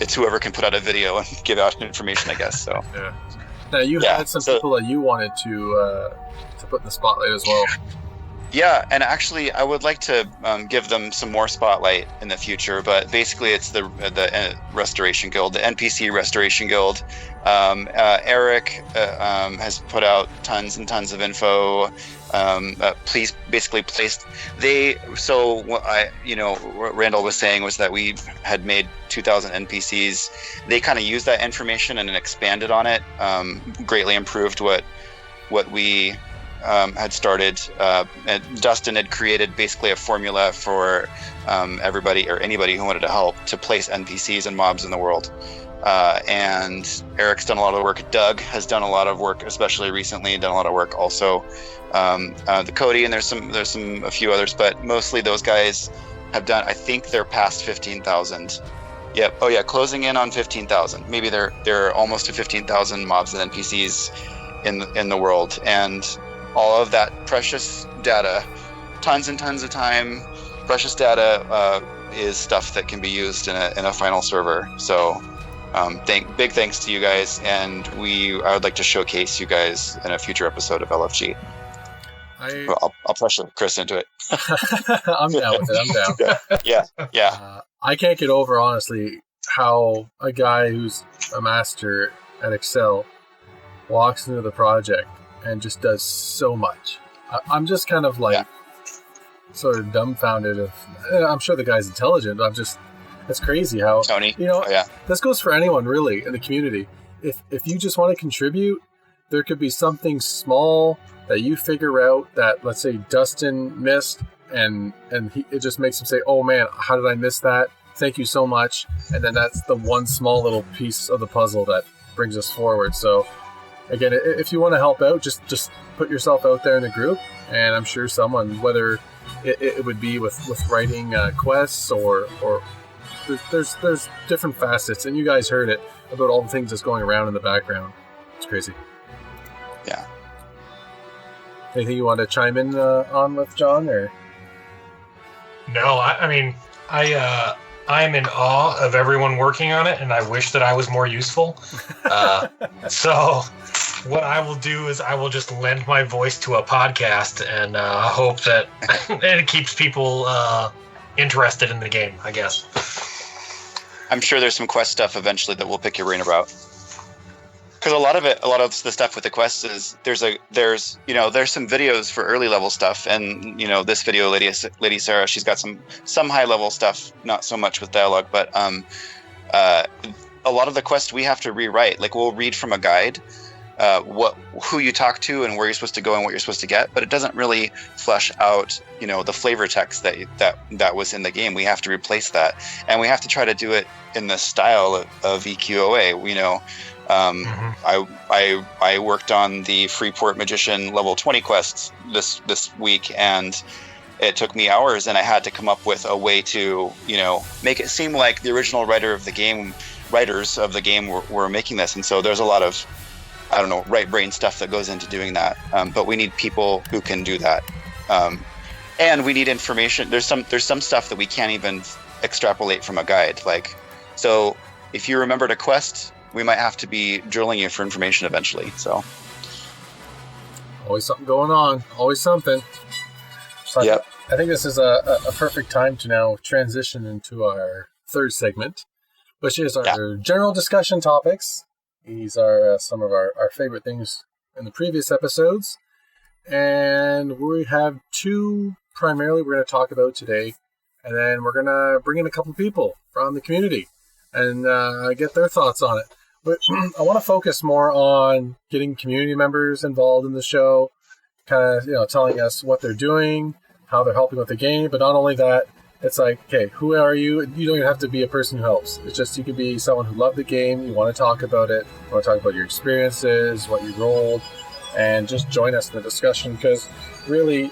It's whoever can put out a video and give out information, I guess. So. Yeah. Now you had some people that you wanted to put in the spotlight as well. Yeah, and actually, I would like to give them some more spotlight in the future. But basically, it's the Restoration Guild, the NPC Restoration Guild. Eric has put out tons and tons of info. Please, basically placed. What Randall was saying was that we had made 2,000 NPCs. They kind of used that information and expanded on it, greatly improved what we had started. And Dustin had created basically a formula for everybody or anybody who wanted to help to place NPCs and mobs in the world. And Eric's done a lot of work. Doug has done a lot of work, especially recently, done a lot of work also. The Cody, and there's a few others, but mostly those guys have done. I think they're past 15,000. Yep. Oh yeah, closing in on 15,000. Maybe they're almost to 15,000 mobs and NPCs in the world, and all of that precious data, tons and tons of time, precious data is stuff that can be used in a final server. So. Big thanks to you guys, and I would like to showcase you guys in a future episode of LFG. I'll pressure Chris into it. I'm down with it. I'm down. Yeah. I can't get over, honestly, how a guy who's a master at Excel walks into the project and just does so much. I'm just kind of sort of dumbfounded. I'm sure the guy's intelligent, but it's crazy how Tony. This goes for anyone really in the community. If you just want to contribute, there could be something small that you figure out that, let's say, Dustin missed, and it just makes him say, "Oh man, how did I miss that? Thank you so much." And then that's the one small little piece of the puzzle that brings us forward. So again, if you want to help out, just put yourself out there in the group, and I'm sure someone, whether it would be with writing quests or there's different facets, and you guys heard it about all the things that's going around in the background. It's crazy. Yeah. Anything you want to chime in on with, John? Or no, I I'm in awe of everyone working on it, and I wish that I was more useful. So what I will do is I will just lend my voice to a podcast and hope that it keeps people interested in the game, I guess. I'm sure there's some quest stuff eventually that we'll pick your brain about. Because a lot of the stuff with the quests is there's some videos for early level stuff, and this video, Lady Sarah, she's got some high level stuff, not so much with dialogue, but a lot of the quests we have to rewrite. Like we'll read from a guide who you talk to and where you're supposed to go and what you're supposed to get, but it doesn't really flesh out the flavor text that was in the game. We have to replace that, and we have to try to do it in the style of EQOA. I worked on the Freeport Magician level 20 quests this week, and it took me hours, and I had to come up with a way to make it seem like the original writers of the game were making this. And so there's a lot of right brain stuff that goes into doing that, but we need people who can do that, and we need information. There's some stuff that we can't even extrapolate from a guide, so if you remembered a quest, we might have to be drilling you for information eventually. So always something going on, always something. So yep. I think this is a perfect time to now transition into our third segment, which is our general discussion topics. These are some of our favorite things in the previous episodes. And we have two primarily we're going to talk about today. And then we're going to bring in a couple people from the community and get their thoughts on it. But I want to focus more on getting community members involved in the show, kind of, telling us what they're doing, how they're helping with the game. But not only that, it's like, okay, who are you? You don't even have to be a person who helps. It's just you could be someone who loved the game. You want to talk about it. You want to talk about your experiences, what you rolled, and just join us in the discussion. Because really,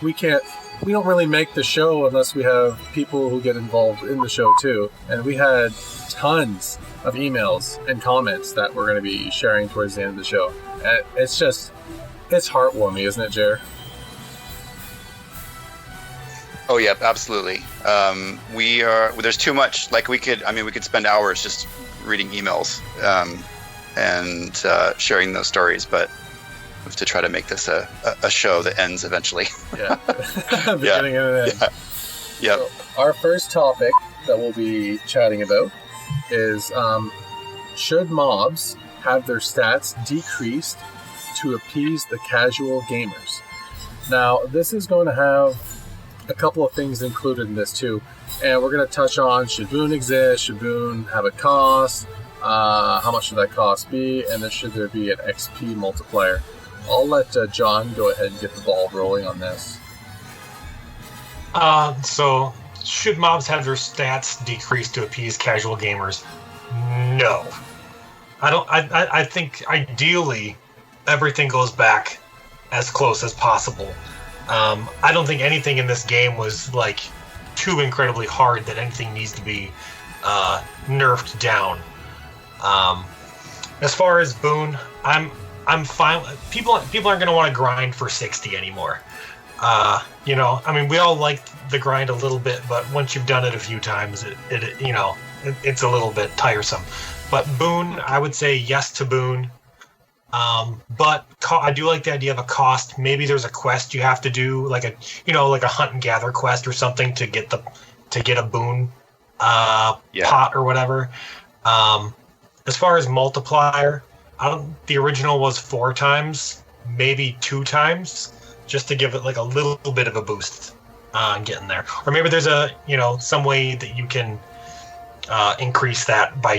we don't really make the show unless we have people who get involved in the show too. And we had tons of emails and comments that we're going to be sharing towards the end of the show. And it's heartwarming, isn't it, Jer? Oh, yeah, absolutely. There's too much. We could spend hours just reading emails and sharing those stories, but we have to try to make this a show that ends eventually. Yeah. Beginning and an end. Yeah. Yep. So our first topic that we'll be chatting about is should mobs have their stats decreased to appease the casual gamers? Now, this is going to have a couple of things included in this too, and we're going to touch on, should Boon exist, should Boon have a cost, how much should that cost be, and then should there be an XP multiplier. I'll let John go ahead and get the ball rolling on this. So should mobs have their stats decreased to appease casual gamers? No. I think ideally everything goes back as close as possible. I don't think anything in this game was too incredibly hard that anything needs to be nerfed down. As far as Boon, I'm fine. People aren't going to want to grind for 60 anymore. We all like the grind a little bit, but once you've done it a few times, it's a little bit tiresome. But Boon, I would say yes to Boon. But I do like the idea of a cost. Maybe there's a quest you have to do, like a hunt and gather quest or something to get a Boon pot or whatever. As far as multiplier, the original was 4 times, maybe 2 times, just to give it a little bit of a boost on getting there. Or maybe there's some way that you can increase that by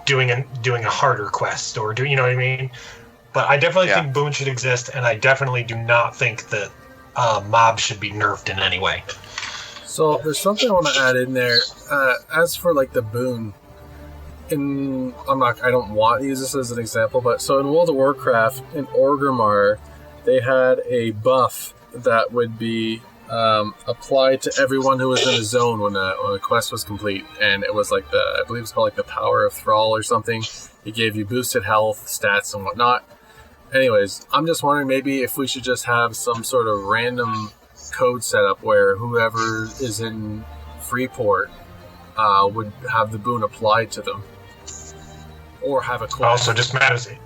doing a harder quest or what I mean. But I definitely think Boon should exist, and I definitely do not think that mobs should be nerfed in any way. So there's something I want to add in there. As for the Boon, I don't want to use this as an example, but so in World of Warcraft, in Orgrimmar, they had a buff that would be applied to everyone who was in a zone when a quest was complete, and it was I believe it's called the Power of Thrall or something. It gave you boosted health, stats, and whatnot. Anyways, I'm just wondering maybe if we should just have some sort of random code setup where whoever is in Freeport would have the boon applied to them, or have a quest. Also, just matters it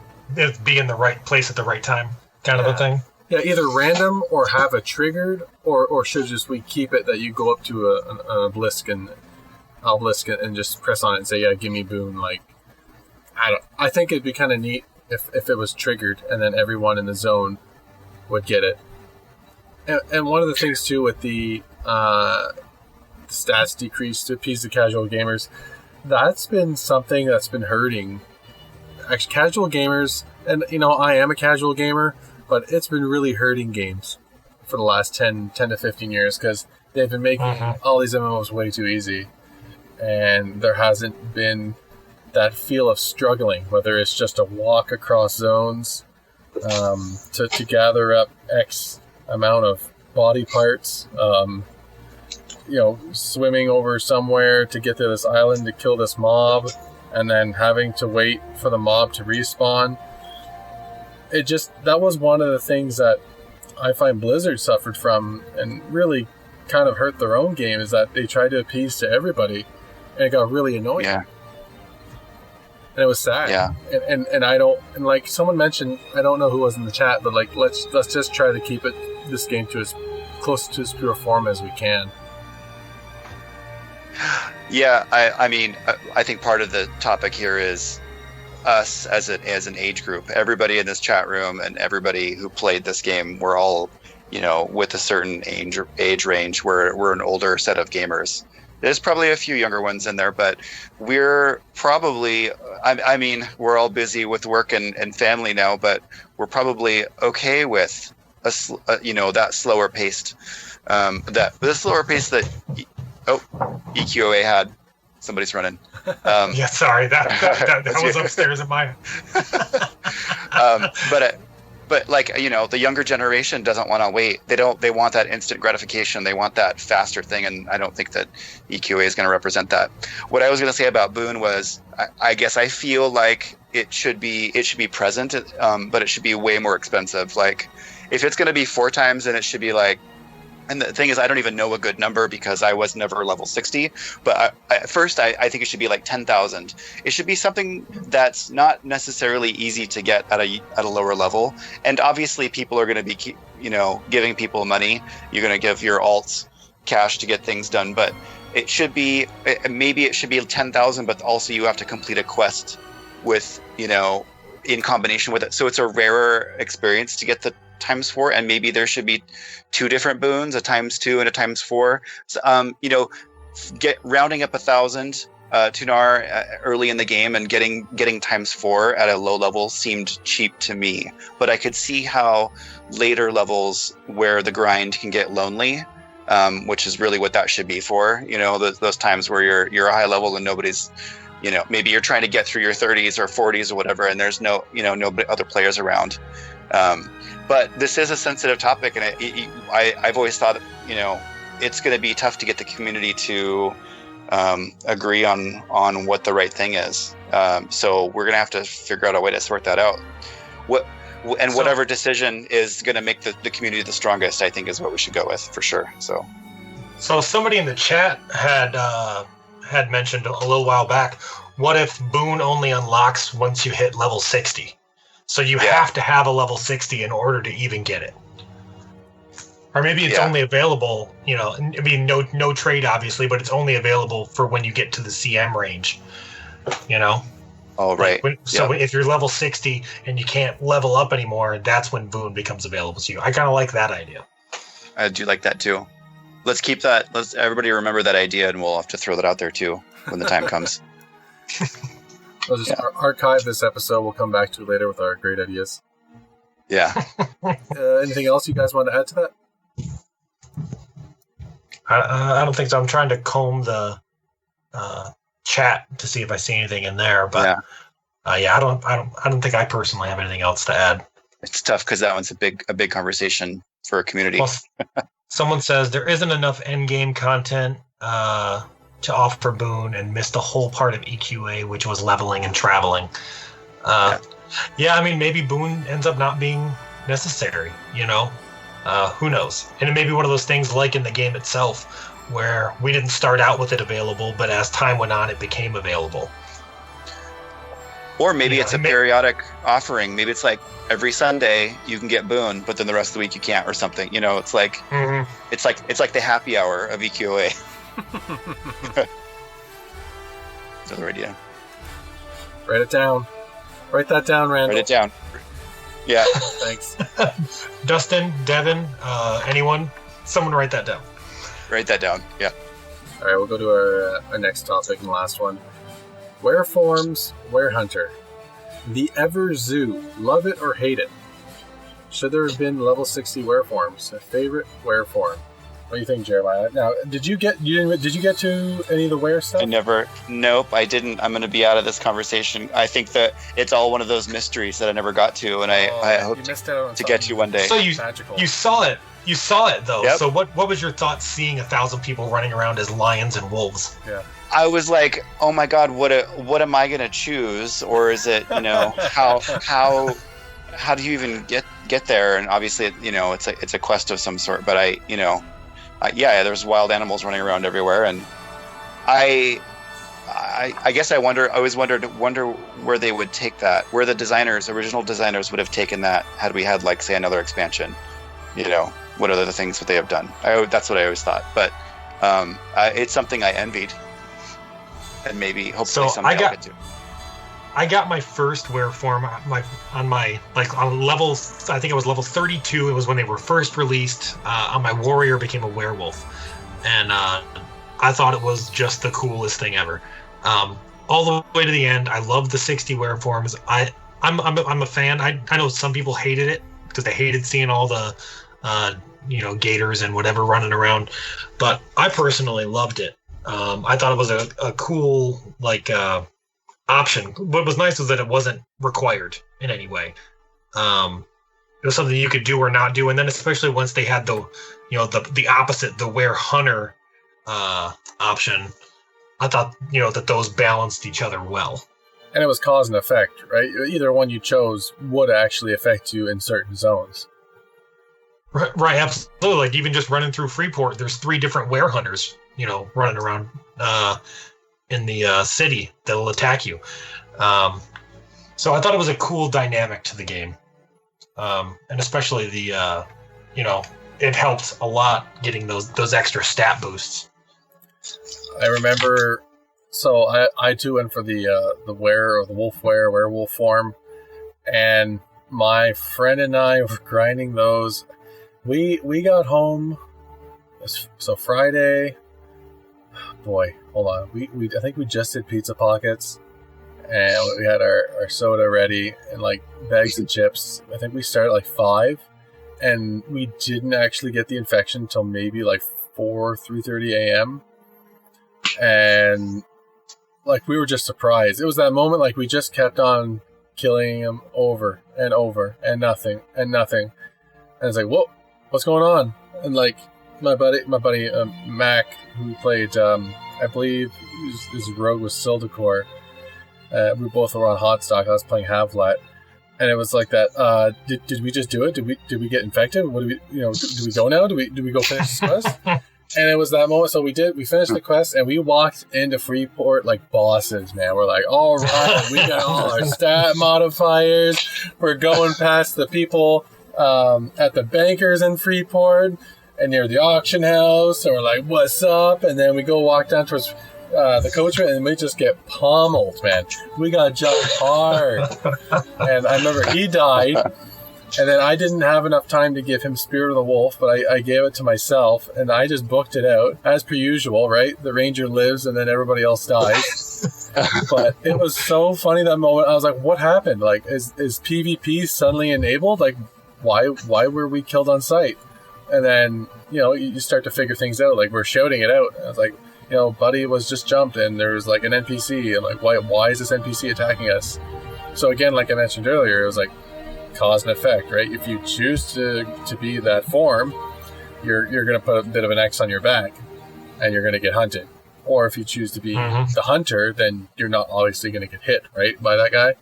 be in the right place at the right time, kind of a thing. Yeah, either random or have it triggered, or should just we keep it that you go up to an obelisk and just press on it and say, yeah, give me boon. Like, I think it'd be kind of neat if it was triggered and then everyone in the zone would get it. And one of the things too with the stats decrease to appease the casual gamers, that's been something that's been hurting. Actually, casual gamers, and I am a casual gamer, but it's been really hurting games for the last 10 to 15 years because they've been making all these MMOs way too easy. And there hasn't been that feel of struggling, whether it's just a walk across zones to gather up X amount of body parts, swimming over somewhere to get to this island to kill this mob, and then having to wait for the mob to respawn. That was one of the things that I find Blizzard suffered from and really kind of hurt their own game, is that they tried to appease to everybody, and it got really annoying. Yeah. And it was sad. Yeah. And I don't, and like someone mentioned, I don't know who was in the chat, but like let's just try to keep this game to as close to its pure form as we can. Yeah, I mean, I think part of the topic here is us as an age group. Everybody in this chat room and everybody who played this game, we're all, with a certain age range. We're an older set of gamers. There's probably a few younger ones in there, but we're probably, I mean, we're all busy with work and family now, but we're probably okay with that slower paced, the slower pace that, EQOA had. Somebody's running. Yeah, sorry, that was upstairs in mine. But like, the younger generation doesn't want to wait. They want that instant gratification. They want that faster thing. And I don't think that EQA is going to represent that. What I was going to say about Boon was, I guess I feel like it should be present, but it should be way more expensive. Like if it's going to be 4 times, then it should be like, and the thing is, I don't even know a good number because I was never level 60. But at first, I think it should be like 10,000. It should be something that's not necessarily easy to get at a lower level. And obviously, people are going to be, giving people money. You're going to give your alts cash to get things done. But it should be, maybe it should be 10,000, but also you have to complete a quest with, in combination with it. So it's a rarer experience to get the ×4, and maybe there should be 2 different boons, a ×2 and a ×4. So, get rounding up 1,000 Tunar early in the game and getting ×4 at a low level seemed cheap to me. But I could see how later levels where the grind can get lonely, which is really what that should be for. Those times where you're a high level and nobody's, maybe you're trying to get through your 30s or 40s or whatever, and there's no other players around. But this is a sensitive topic, and I've always thought, it's going to be tough to get the community to agree on what the right thing is. So we're going to have to figure out a way to sort that out. Whatever decision is going to make the community the strongest, I think, is what we should go with for sure. So somebody in the chat had mentioned a little while back, what if Boon only unlocks once you hit level 60? So you have to have a level 60 in order to even get it. Or maybe it's only available, no trade obviously, but it's only available for when you get to the CM range, Oh, right. If you're level 60 and you can't level up anymore, that's when Boon becomes available to you. I kind of like that idea. I do like that too. Let's keep that. Let's everybody remember that idea, and we'll have to throw that out there too when the time comes. We'll just archive this episode. We'll come back to it later with our great ideas. Yeah. Anything else you guys want to add to that? I don't think so. I'm trying to comb the chat to see if I see anything in there, but I don't think I personally have anything else to add. It's tough because that one's a big conversation for a community. Well, someone says there isn't enough endgame content to offer Boon and missed the whole part of EQA, which was leveling and traveling. I mean, maybe Boon ends up not being necessary, who knows? And it may be one of those things like in the game itself where we didn't start out with it available, but as time went on, it became available. Or maybe it's a periodic offering. Maybe it's like every Sunday you can get Boon, but then the rest of the week you can't, or something. You know, it's like it's like the happy hour of EQOA. Another idea. Write it down. Write that down, Randall. Write it down. Yeah. Thanks. Dustin, Devin, anyone, someone write that down. Write that down. Yeah. All right, we'll go to our next topic and last one. Wereforms, Werehunter. The Ever Zoo. Love it or hate it? Should there have been level 60 Wereforms? A favorite Wereform? What do you think, Jeremiah? Now, did you get to any of the Were stuff? I never. Nope, I didn't. I'm going to be out of this conversation. I think that it's all one of those mysteries that I never got to, and I hope to get to one day. So you saw it. You saw it though. Yep. So what was your thought seeing 1,000 people running around as lions and wolves? Yeah. I was like, oh my god, what am I going to choose? Or is it, how do you even get there? And obviously, it's a quest of some sort. But there's wild animals running around everywhere, and I guess I always wondered where they would take that, where the original designers would have taken that had we had, like, say, another expansion. What are the things that they have done? That's what I always thought. But it's something I envied, and maybe hopefully someday I'll get to. I got my first Wereform on level, I think it was level 32. It was when they were first released. On my warrior became a werewolf, and I thought it was just the coolest thing ever. All the way to the end, I loved the 60 Wereforms. I'm a fan. I know some people hated it because they hated seeing all the gators and whatever running around, but I personally loved it. I thought it was a cool option. What was nice was that it wasn't required in any way. It was something you could do or not do, and then especially once they had the opposite, the Werehunter option, I thought that those balanced each other well. And it was cause and effect, right? Either one you chose would actually affect you in certain zones. Right, absolutely. Like even just running through Freeport, there's 3 different Werehunters, running around in the city that'll attack you. So I thought it was a cool dynamic to the game, and especially the it helps a lot getting those extra stat boosts. I remember. So I too went for the Were or the werewolf form, and my friend and I were grinding those. We got home, so Friday. Boy, hold on. We I think we just did pizza pockets, and we had our soda ready and like bags of chips. I think we started at 5, and we didn't actually get the infection until maybe 3:30 a.m. And we were just surprised. It was that moment we just kept on killing him over and over and nothing. And it's like, whoa, what's going on? And my buddy Mac, who played, I believe his rogue was Sildacor. We both were on Hotstock. I was playing Havlat, and it was like that. Did we just do it? Did we get infected? What do we? Do we go now? Do we go finish this quest? And it was that moment. So we finished the quest, and we walked into Freeport like bosses, man. We're like, all right, we got all our stat modifiers. We're going past the people at the bankers in Freeport and near the auction house. And we're like, what's up? And then we go walk down towards the coachman, and we just get pummeled, man. We got jumped hard. And I remember he died. And then I didn't have enough time to give him Spirit of the Wolf, but I gave it to myself, and I just booked it out, as per usual, right? The ranger lives, and then everybody else dies. But it was so funny that moment. I was like, what happened? Is PvP suddenly enabled? Why were we killed on sight? And then, you start to figure things out. We're shouting it out. I was like, buddy was just jumped, and there's an NPC, and why is this NPC attacking us? So again, like I mentioned earlier, it was cause and effect, right? If you choose to be that form, you're going to put a bit of an X on your back, and you're going to get hunted. Or if you choose to be the hunter, then you're not obviously going to get hit, right, by that guy.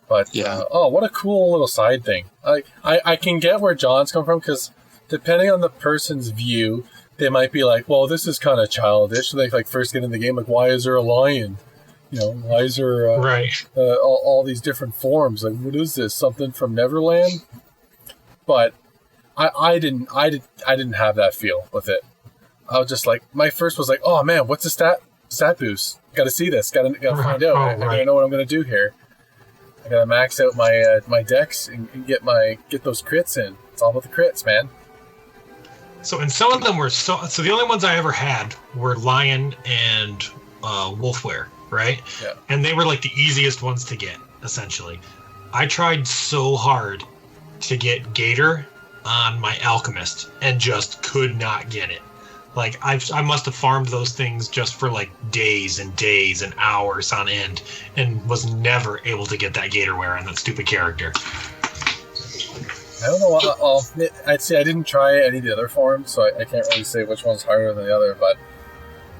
But yeah. What a cool little side thing! I can get where John's come from, because depending on the person's view, they might be like, well, this is kind of childish. They like first get in the game, like, why is there a lion? You know, why is there all these different forms? Like, what is this? Something from Neverland? But I didn't have that feel with it. I was just like, my first was like, oh man, what's the stat boost? Got to see this. Got to find out. I gotta know what I'm gonna do here. I gotta max out my my decks and get those crits in. It's all about the crits, man. So, and some of them were so the only ones I ever had were Lion and Wolfware, right? Yeah. And they were like the easiest ones to get, essentially. I tried so hard to get Gator on my Alchemist and just could not get it. Like, I must have farmed those things just for like days and days and hours on end and was never able to get that Gatorware on that stupid character. I don't know. I'd say I didn't try any of the other forms, so I can't really say which one's harder than the other. But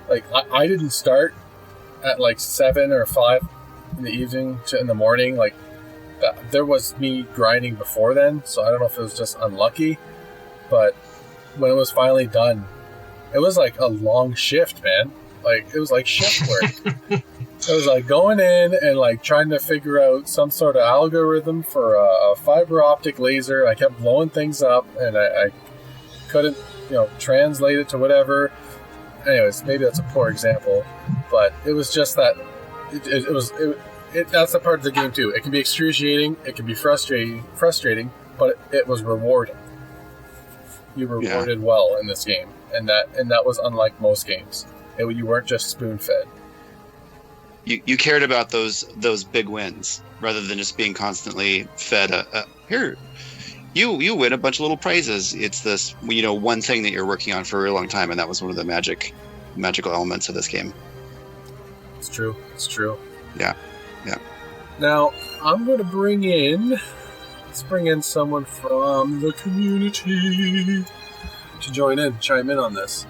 like, I didn't start at like 7 or 5 in the evening to in the morning. Like, there was me grinding before then, so I don't know if it was just unlucky. But when it was finally done, it was like a long shift, man. Like, it was like shift work. It was like going in and like trying to figure out some sort of algorithm for a fiber optic laser. I kept blowing things up, and I couldn't, translate it to whatever. Anyways, maybe that's a poor example, but it was just that that's a part of the game too. It can be excruciating, it can be frustrating, but it was rewarding. You were rewarded well in this game, and that was unlike most games. You weren't just spoon-fed. You cared about those big wins rather than just being constantly fed here. You win a bunch of little prizes. It's this one thing that you're working on for a really long time, and that was one of the magical elements of this game. It's true. Yeah. Now I'm going to bring in someone from the community to chime in on this.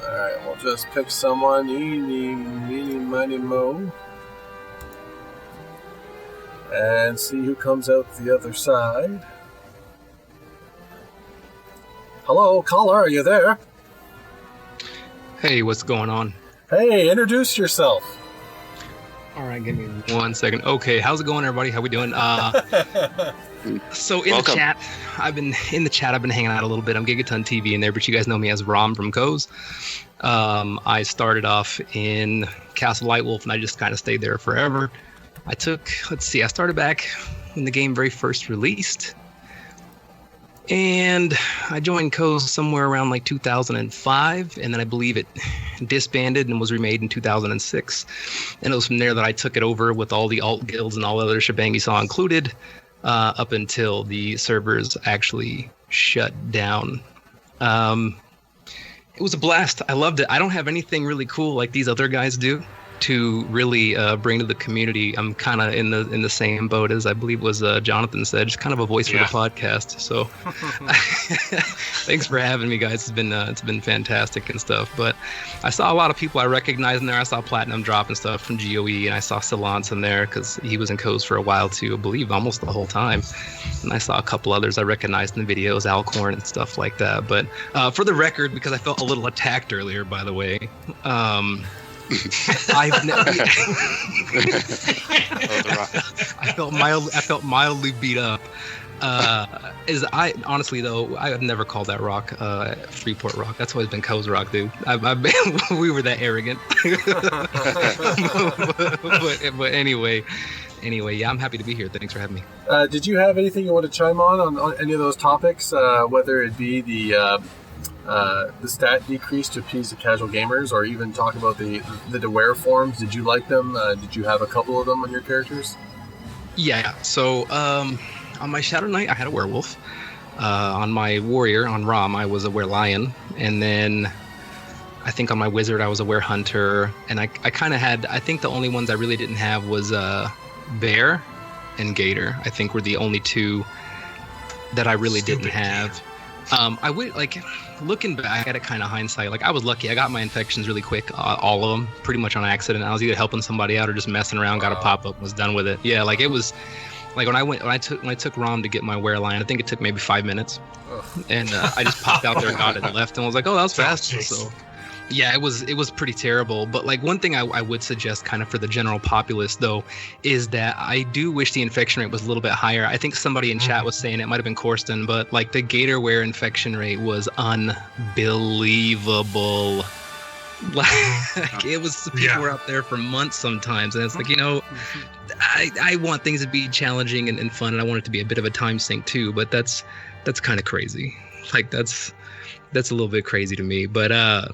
Alright, we'll just pick someone, eeny, meeny, miny, mo, and see who comes out the other side. Hello, caller, are you there? Hey, what's going on? Hey, introduce yourself. Alright, give me 1 second. Okay, how's it going, everybody? How we doing? So in Welcome. the chat, I've been hanging out a little bit. I'm Gigaton TV in there, but you guys know me as Rom from Coz. I started off in Castle Lightwolf, and I just kind of stayed there forever. I started back when the game very first released, and I joined Coz somewhere around like 2005, and then I believe it disbanded and was remade in 2006. And it was from there that I took it over with all the alt guilds and all the other shebang you saw included. Up until the servers actually shut down. It was a blast. I loved it. I don't have anything really cool like these other guys do to really bring to the community. I'm kind of in the same boat as I believe was Jonathan said, just kind of a voice for the podcast. So thanks for having me, guys. It's been fantastic and stuff. But I saw a lot of people I recognized in there. I saw Platinum Drop and stuff from GOE, and I saw Silence in there because he was in Coz for a while too, I believe almost the whole time. And I saw a couple others I recognized in the videos, Alcorn and stuff like that. But for the record, because I felt a little attacked earlier, by the way, I felt mildly beat up. Honestly though, I have never called that rock Freeport rock. That's always been Coz rock, dude. We were that arrogant. but anyway, yeah, I'm happy to be here. Thanks for having me. Did you have anything you want to chime on any of those topics? Whether it be the stat decrease to appease the casual gamers, or even talk about the Wereforms. Did you like them? Did you have a couple of them on your characters? Yeah. So on my Shadow Knight, I had a werewolf. On my warrior, on Rom, I was a were-lion, and then I think on my wizard, I was a were-hunter, and I kind of had. I think the only ones I really didn't have was bear and gator. I think were the only two that I really didn't have. I would looking back at it, kind of hindsight. Like, I was lucky. I got my infections really quick, all of them, pretty much on accident. I was either helping somebody out or just messing around. Got a pop up, was done with it. Yeah, like it was Like when I took Rom to get my wear line, I think it took maybe 5 minutes, and I just popped out there, got it, and left, and was like, oh, that was fast. So yeah, it was pretty terrible. But like one thing I would suggest kind of for the general populace though is that I do wish the infection rate was a little bit higher. I think somebody in chat was saying it might have been Corsten, but like the Gatorware infection rate was unbelievable. Like it was, people were out there for months sometimes, and it's like, I want things to be challenging and fun, and I want it to be a bit of a time sink too, but that's kind of crazy. Like that's a little bit crazy to me. But to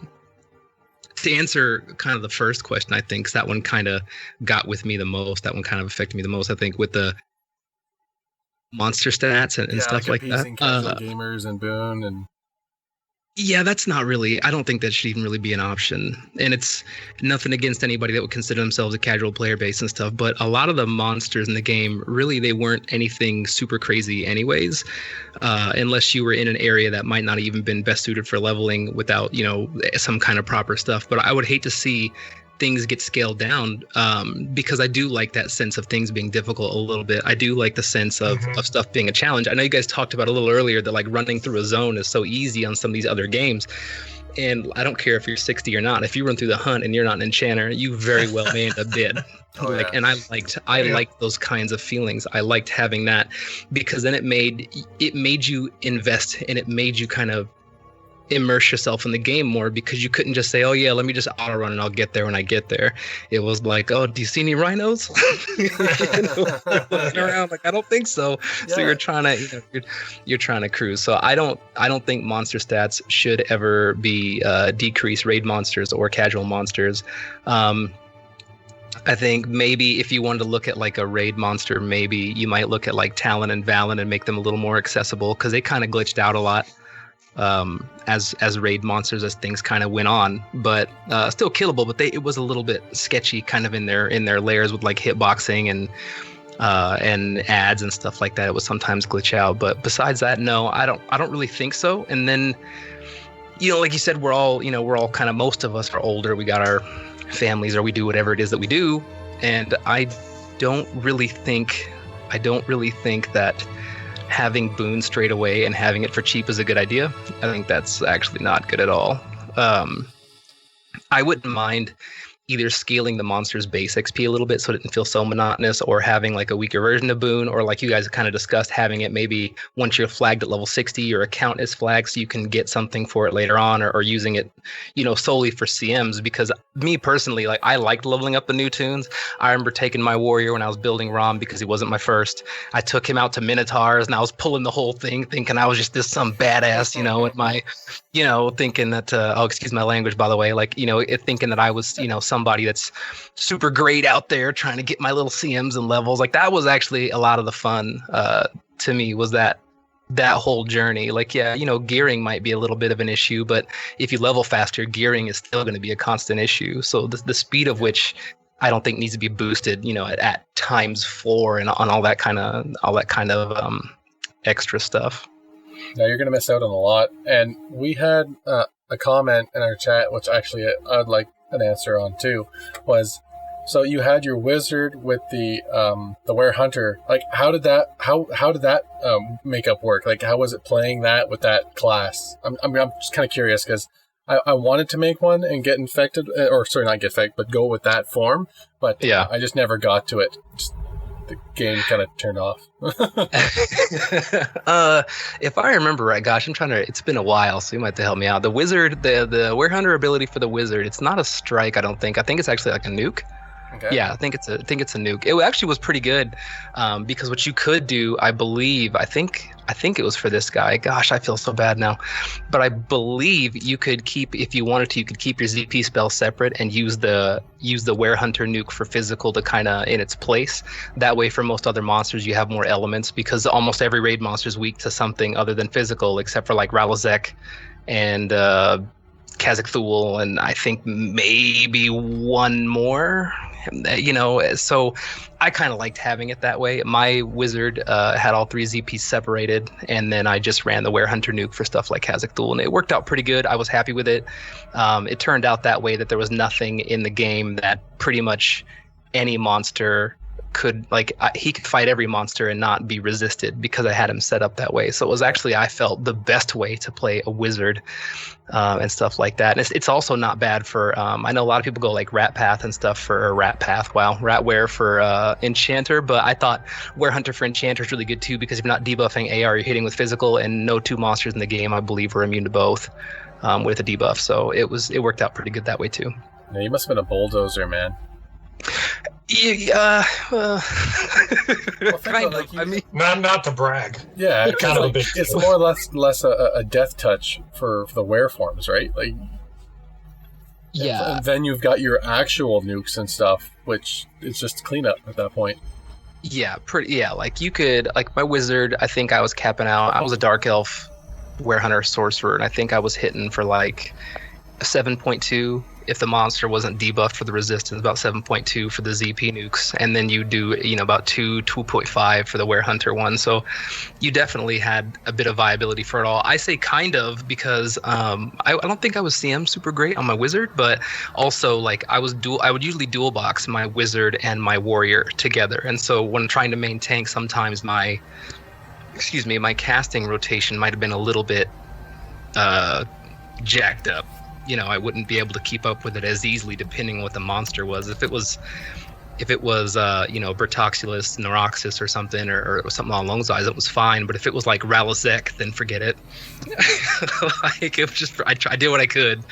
answer kind of the first question, I think 'cause that one kind of got with me the most, that one kind of affected me the most, I think, with the monster stats and stuff like that. Gamers and Boone and yeah, that's not really, I don't think that should even really be an option. And it's nothing against anybody that would consider themselves a casual player base and stuff, but a lot of the monsters in the game, really, they weren't anything super crazy anyways, unless you were in an area that might not even been best suited for leveling without, some kind of proper stuff. But I would hate to see things get scaled down, because I do like that sense of things being difficult a little bit. I do like the sense of stuff being a challenge. I know you guys talked about a little earlier that like running through a zone is so easy on some of these other games. And I don't care if you're 60 or not. If you run through the hunt and you're not an enchanter, you very well may end up dead. And I liked those kinds of feelings. I liked having that because then it made you invest, and it made you kind of immerse yourself in the game more, because you couldn't just say, oh yeah, let me just auto run and I'll get there when I get there. It was like, oh, do you see any rhinos? Looking around like, I don't think so. Yeah. So you're trying to cruise. So I don't think monster stats should ever be decreased raid monsters or casual monsters. I think maybe if you wanted to look at like a raid monster, maybe you might look at like Talon and Valen and make them a little more accessible, because they kind of glitched out a lot as raid monsters as things kind of went on, but still killable. But it was a little bit sketchy, kind of in their layers with like hitboxing and ads and stuff like that. It would sometimes glitch out, but besides that, no, I don't really think so. And then, like you said, we're all kind of, most of us are older. We got our families, or we do whatever it is that we do, and I don't really think that having boon straight away and having it for cheap is a good idea. I think that's actually not good at all. I wouldn't mind either scaling the monster's base XP a little bit so it didn't feel so monotonous, or having like a weaker version of boon, or like you guys kind of discussed, having it maybe once you're flagged at level 60, your account is flagged so you can get something for it later on, or using it, solely for CMs. Because me personally, like, I liked leveling up the new tunes. I remember taking my warrior when I was building Rom, because he wasn't my first. I took him out to Minotaurs and I was pulling the whole thing, thinking I was just some badass, at my, thinking that, excuse my language, by the way, like, thinking that I was, somebody that's super great out there trying to get my little CMs and levels. Like, that was actually a lot of the fun to me, was that whole journey. Like, yeah, gearing might be a little bit of an issue, but if you level faster, gearing is still going to be a constant issue. So the speed of which I don't think needs to be boosted, at ×4 and on all that kind of extra stuff. Now you're going to miss out on a lot. And we had a comment in our chat, which actually I'd like an answer on too, was, so you had your wizard with the were hunter. Like, how did that makeup work? Like, how was it playing that with that class? I'm just kind of curious, because I wanted to make one and get infected, or sorry, not get infected, but go with that form. But yeah, I just never got to it. The game kind of turned off. If I remember right, gosh, it's been a while, so you might have to help me out. The wizard, the Werehunter ability for the wizard, it's not a strike, I don't think. I think it's actually like a nuke. Okay. Yeah, I think it's a nuke. It actually was pretty good, because what you could do, I think it was for this guy. Gosh, I feel so bad now, but I believe you could keep, if you wanted to, you could keep your ZP spell separate and use the Werehunter nuke for physical to kind of in its place. That way, for most other monsters, you have more elements, because almost every raid monster is weak to something other than physical, except for like Ralazek and Khazak-Thul, and I think maybe one more. So I kind of liked having it that way. My wizard had all 3 ZPs separated, and then I just ran the Werehunter nuke for stuff like Khazak-Thul, and it worked out pretty good. I was happy with it. It turned out that way that there was nothing in the game that pretty much any monster he could fight every monster and not be resisted because I had him set up that way. So it was actually, I felt, the best way to play a wizard and stuff like that. And it's also not bad for, I know a lot of people go like Rat Path and stuff for Rat Path, Ratware for Enchanter, but I thought Werehunter for Enchanter is really good too, because if you're not debuffing AR, you're hitting with physical, and no two monsters in the game, I believe, were immune to both with a debuff. So it worked out pretty good that way too. Yeah, you must have been a bulldozer, man. Yeah, Kind of. I mean, not to brag. Yeah, it's kind of a big it's deal. more or less a death touch for the Wereforms, right? Like, yeah. And then you've got your actual nukes and stuff, which is just cleanup at that point. Yeah, like you could, like my wizard, I think I was capping out. I was a dark elf Werehunter sorcerer, and I think I was hitting for like 7.2 if the monster wasn't debuffed for the resistance, about 7.2 for the ZP nukes, and then you do about 2.5 for the Werehunter one. So you definitely had a bit of viability for it all. I say kind of because I don't think I was CM super great on my wizard, but also like I would usually dual box my wizard and my warrior together, and so when trying to main tank, sometimes my casting rotation might have been a little bit jacked up. I wouldn't be able to keep up with it as easily depending on what the monster was. If it was Bertoxulus, Neuroxus or something, or something along those lines, it was fine. But if it was like Ralizek, then forget it. Like it was just, I did what I could.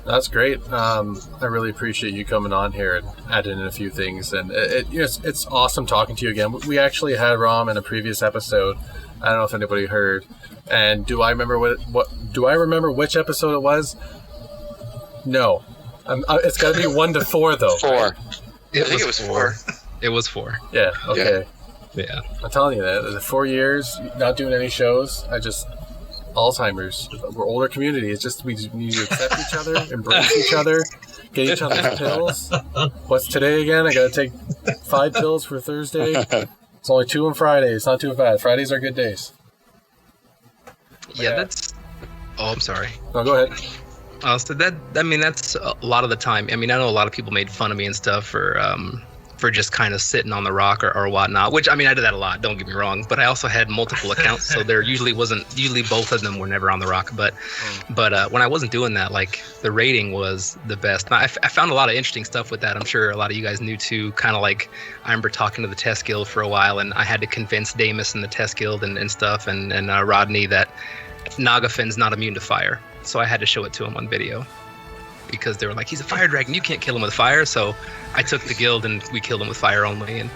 That's great. I really appreciate you coming on here and adding in a few things. And it's awesome talking to you again. We actually had Rom in a previous episode. I don't know if anybody heard. And do I remember which episode it was? No. It's got to be 1 to 4 though. 4. Right? I think it was 4. It was 4. Yeah. Okay. Yeah. I'm telling you that. 4 years not doing any shows. Alzheimer's. We're older community. It's just we need to accept each other, embrace each other, get each other's pills. What's today again? I got to take 5 pills for Thursday. It's only 2 on Friday. It's not too bad. Fridays are good days. Yeah, I'm sorry. No, go ahead. So that's a lot of the time. I mean, I know a lot of people made fun of me and stuff for just kind of sitting on the rock or whatnot, which, I mean, I did that a lot, don't get me wrong, but I also had multiple accounts, so there usually both of them were never on the rock, but when I wasn't doing that, like, the rating was the best. I found a lot of interesting stuff with that. I'm sure a lot of you guys knew too, kind of like, I remember talking to the test guild for a while, and I had to convince Damus and the test guild and stuff, and Rodney that Nagafin's not immune to fire, so I had to show it to him on video. Because they were like, he's a fire dragon, you can't kill him with fire. So I took the guild and we killed him with fire only. And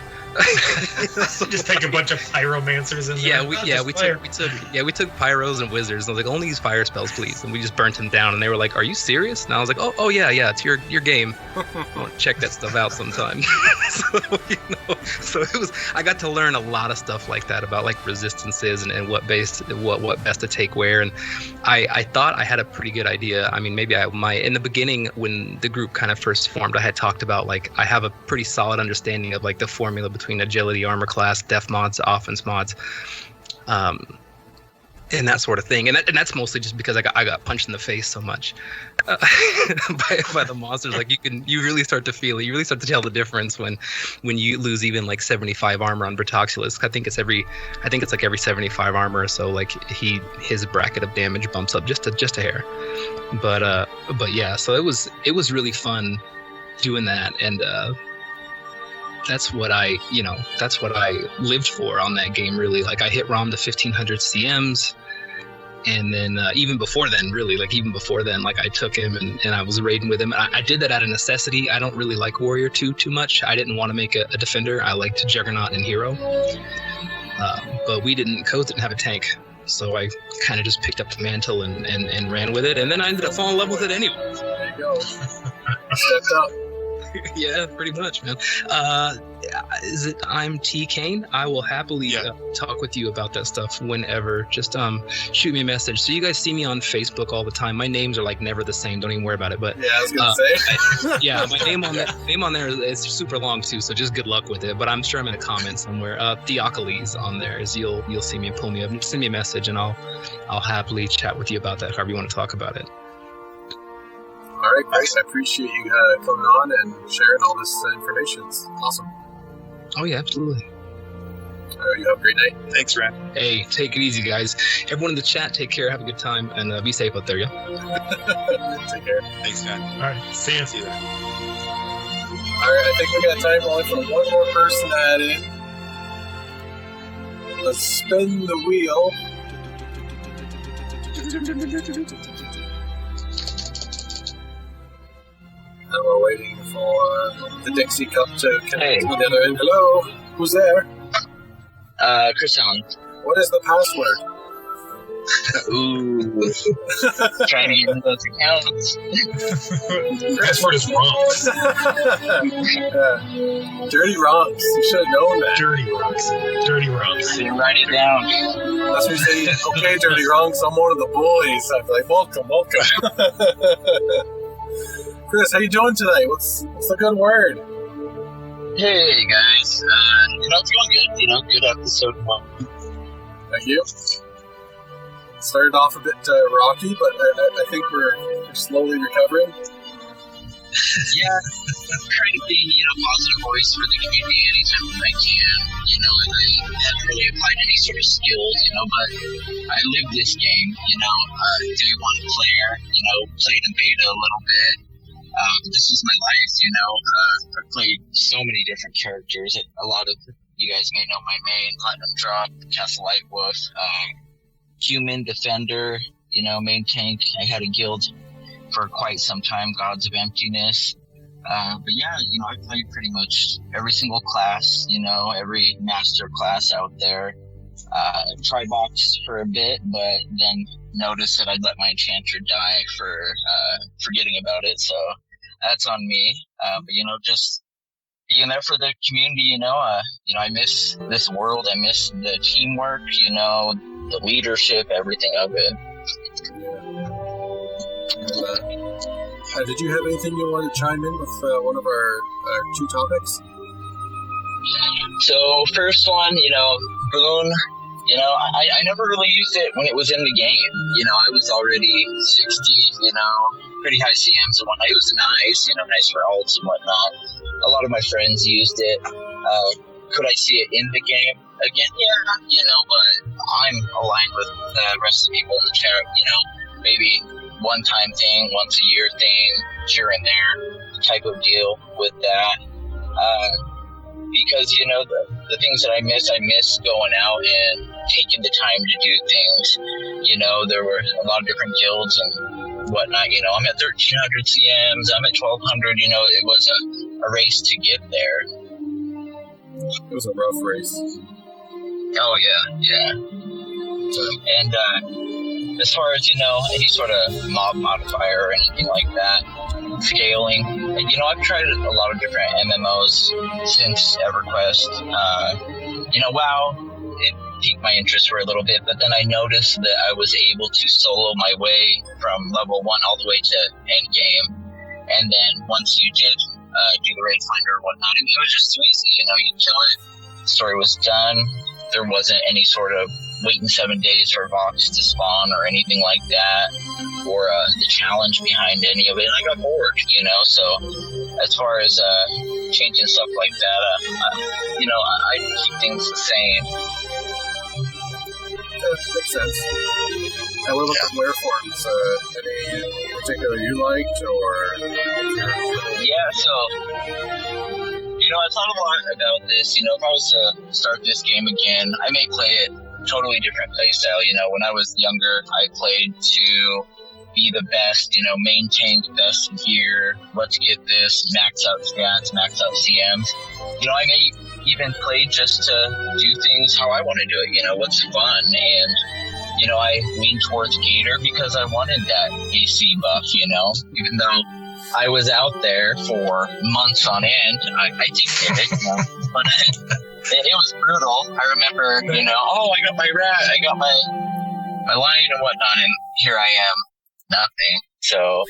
just take a bunch of pyromancers in there. We took pyros and wizards. And I was like, only use fire spells, please. And we just burnt him down. And they were like, are you serious? And I was like, oh yeah, it's your game. I want to check that stuff out sometime. So it was. I got to learn a lot of stuff like that about like resistances and what best to take where. And I thought I had a pretty good idea. I mean, maybe in the beginning when the group kind of first formed, I had talked about like I have a pretty solid understanding of like the formula between agility, armor class, def mods, offense mods, and that sort of thing. And that's mostly just because I got punched in the face so much by the monsters. Like you really start to feel it. You really start to tell the difference when you lose even like 75 armor on Bertoxulus. I think it's like every 75 armor or so. Like his bracket of damage bumps up just a hair. But yeah, so it was really fun doing that, and that's what I lived for on that game, really. Like I hit Rom to 1500 CMs, and then even before then, like I took him and I was raiding with him. I did that out of necessity. I don't really like Warrior 2 too much. I didn't want to make a defender. I liked Juggernaut and Hero, but Coze didn't have a tank, so I kind of just picked up the mantle and ran with it, and then I ended up falling in love with it anyway. There you go. Stepped up. Yeah, pretty much, man. I'm T Kane. I will happily talk with you about that stuff whenever. Just shoot me a message. So you guys see me on Facebook all the time. My names are like never the same. Don't even worry about it. But yeah, I was gonna say. My name on there is super long too. So just good luck with it. But I'm sure I'm in a comment somewhere. Theocles on there is you'll see me and pull me up. Just send me a message and I'll happily chat with you about that. However you want to talk about it. All right, great. I appreciate you coming on and sharing all this information. It's awesome. Oh yeah, absolutely. All right, you have a great night. Thanks, Ren. Hey, take it easy, guys. Everyone in the chat, take care, have a good time, and be safe out there, yeah? Take care. Thanks, man. All right, see you. See you there. All right, I think we got time only for one more person to add in. Let's spin the wheel. And we're waiting for the Dixie Cup to connect to the other end. Hello, who's there? Chris Allen. What is the password? Ooh. Trying to get into those accounts. Password is wrong. Dirty Romps. You should have known that. Dirty Romps. Dirty Romps. So you write it down. That's what you say, okay, Dirty Romps, I'm one of the boys. I'm like, welcome. Chris, how you doing today? What's the good word? Hey guys, it's going good. Good episode 1. Thank you. Started off a bit rocky, but I think we're slowly recovering. Yeah, I'm trying to be, positive voice for the community anytime that I can. And I haven't really applied any sort of skills, but I live this game. Day one player. Played in beta a little bit. This was my life, I've played so many different characters. A lot of you guys may know my main, Platinum Drop, Castle Lightwolf, Human, Defender, main tank. I had a guild for quite some time, Gods of Emptiness. But yeah, I played pretty much every single class, every master class out there. Tried box for a bit, but then noticed that I'd let my enchanter die for forgetting about it, so that's on me. But just being there for the community, I miss this world. I miss the teamwork, the leadership, everything of it. Did you have anything you want to chime in with one of our 2 topics? So first one, Boone. I never really used it when it was in the game. I was already 60, pretty high CMs and whatnot. It was nice, nice for ults and whatnot. A lot of my friends used it. Could I see it in the game again? Yeah, but I'm aligned with the rest of the people in the chat, maybe one-time thing, once-a-year thing, here and there type of deal with that. Because, the things that I miss going out and taking the time to do things. There were a lot of different guilds and whatnot. I'm at 1,300 CMs, I'm at 1,200. It was a race to get there. It was a rough race. Oh, yeah. And as far as, any sort of mob modifier or anything like that, scaling, I've tried a lot of different MMOs since EverQuest. WoW, it piqued my interest for a little bit, but then I noticed that I was able to solo my way from level 1 all the way to endgame. And then once you did do the raid finder or whatnot, it was just too easy. You kill it, the story was done. There wasn't any sort of waiting 7 days for Vox to spawn or anything like that, or the challenge behind any of it. And I got bored, so as far as changing stuff like that, I keep things the same. That makes sense. And what about the Wereforms? Any particular you liked, or? Yeah, so I thought a lot about this. If I was to start this game again, I may play it totally different playstyle. When I was younger, I played to be the best, main tank, best gear, let's get this, max out stats, max out CMs. I may even play just to do things how I want to do it, what's fun. And, I lean towards Gator because I wanted that AC buff, even though I was out there for months on end, I did get it, but it was brutal. I remember, I got my rat, I got my lion and whatnot, and here I am, nothing. So,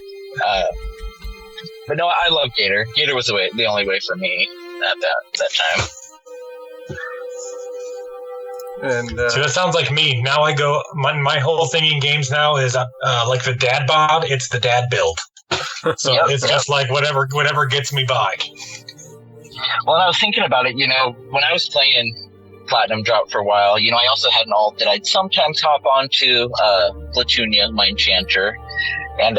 but no, I love Gator. Gator was the only way for me at that time. And so that sounds like me. Now I go. My whole thing in games now is like the dad bod. It's the dad build. So it's just like whatever gets me by. Well, I was thinking about it, when I was playing Platinum Drop for a while, I also had an alt that I'd sometimes hop onto, Platunia, my enchanter, and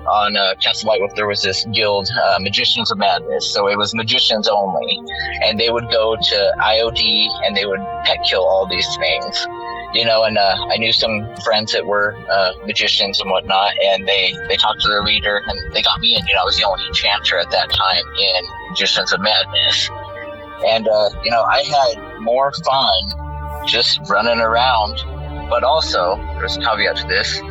on Castle White Wolf there was this guild, Magicians of Madness, so it was magicians only, and they would go to IOD and they would pet kill all these things. And I knew some friends that were magicians and whatnot, and they talked to their leader, and they got me in. I was the only enchanter at that time in Magicians of Madness. And, I had more fun just running around, but also, there's a caveat to this,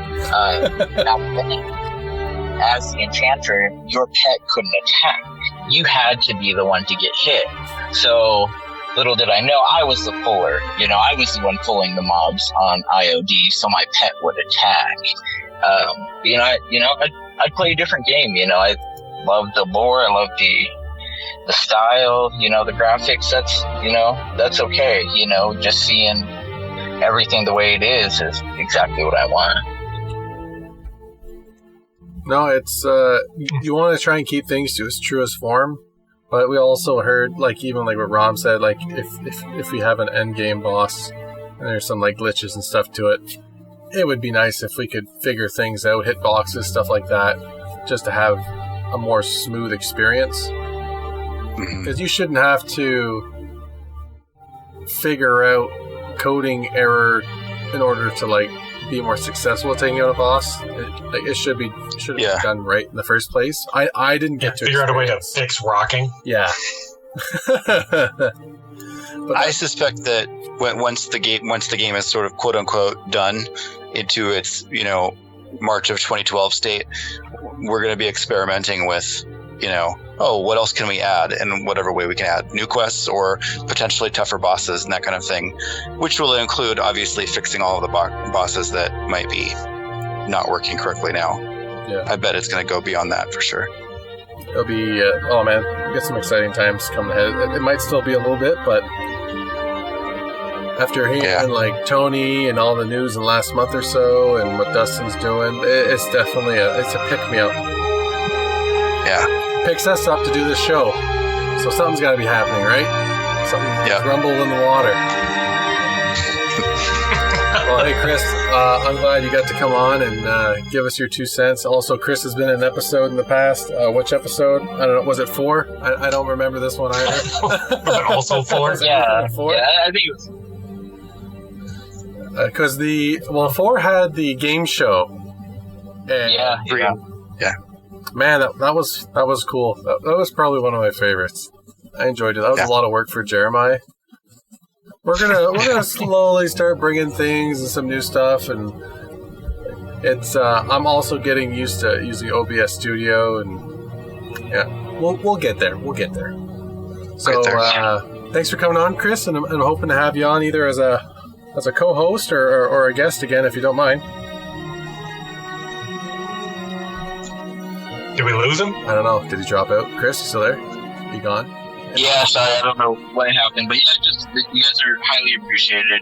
as the enchanter, your pet couldn't attack. You had to be the one to get hit. So, little did I know, I was the puller. I was the one pulling the mobs on IOD, so my pet would attack. I'd play a different game. I love the lore, I love the style, the graphics. That's okay. Just seeing everything the way it is exactly what I want. No, it's you want to try and keep things to its truest form. But we also heard, even what Rom said, if we have an end game boss and there's some glitches and stuff to it, it would be nice if we could figure things out, hit boxes, stuff like that, just to have a more smooth experience. Because you shouldn't have to figure out coding error in order to be more successful at taking out a boss. It should be done right in the first place. I didn't get to figure out a way to fix rocking. Yeah. But I suspect that once the game is sort of quote unquote done into its March of 2012 state, we're going to be experimenting with what else can we add in whatever way we can add new quests or potentially tougher bosses and that kind of thing, which will include obviously fixing all of the bosses that might be not working correctly now. Yeah, I bet it's going to go beyond that for sure. It'll be oh man, we got some exciting times coming ahead. It might still be a little bit, but after hearing Tony and all the news in the last month or so and what Dustin's doing, it's definitely a pick me up. Yeah. Picks us up to do this show, so something's got to be happening, right? Something's rumbled in the water. Well, hey Chris, I'm glad you got to come on and give us your 2 cents. Also, Chris has been in an episode in the past. Which episode? I don't know. Was it 4? I don't remember this one either. Was it also 4? Yeah, 4? Yeah, I think it was. Because 4 had the game show. And Yeah. Man, that was cool. That was probably one of my favorites. I enjoyed it. That was a lot of work for Jeremiah. We're gonna slowly start bringing things and some new stuff, and it's I'm also getting used to using OBS Studio, and we'll get there. We'll get there. So thanks for coming on, Chris, and I'm hoping to have you on either as a co-host or a guest again, if you don't mind. Did we lose him? I don't know. Did he drop out? Chris, you still there? You gone? Yeah, sorry, I don't know what happened, but just you guys are highly appreciated.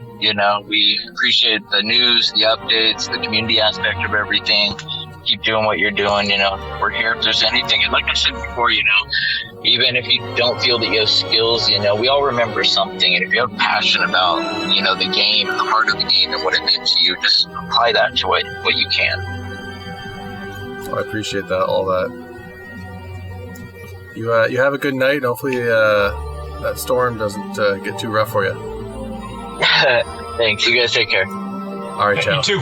We appreciate the news, the updates, the community aspect of everything. Keep doing what you're doing. We're here if there's anything. And like I said before, even if you don't feel that you have skills, we all remember something. And if you have passion about, the game, the heart of the game, and what it meant to you, just apply that to what you can. I appreciate that, all that. You have a good night, and hopefully that storm doesn't get too rough for you. Thanks. You guys take care. All right, ciao. You too.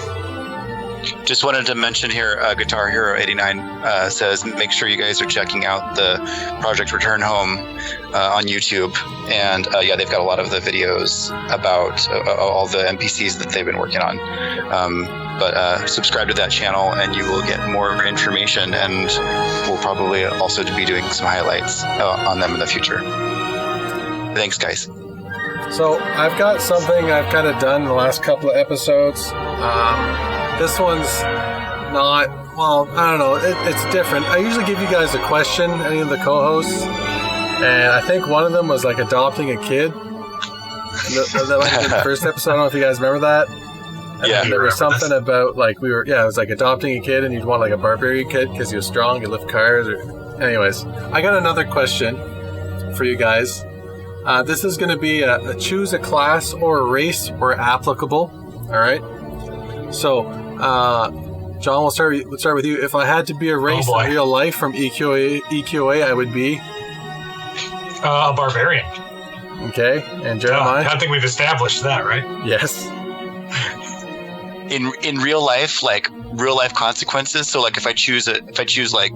Just wanted to mention here, Guitar Hero 89 says make sure you guys are checking out the Project Return Home on YouTube, and they've got a lot of the videos about all the NPCs that they've been working on. But subscribe to that channel and you will get more information, and we'll probably also be doing some highlights on them in the future. Thanks, guys. So I've got something I've kind of done in the last couple of episodes. This one's not, well, I don't know, it's different. I usually give you guys a question, any of the co-hosts, and I think one of them was adopting a kid. That might have been the first episode. I don't know if you guys remember that. Yeah. And there was something about like it was like adopting a kid and you'd want like a barbarian kid because he was strong, you lift cars. Anyways, I got another question for you guys. This is going to be a choose a class or a race where applicable. All right. So, John, let's start with you. If I had to be a race in real life from EQOA, I would be a barbarian. Okay, and Jeremiah? I think we've established that, right? Yes. In real life, like real life consequences. So like if I choose like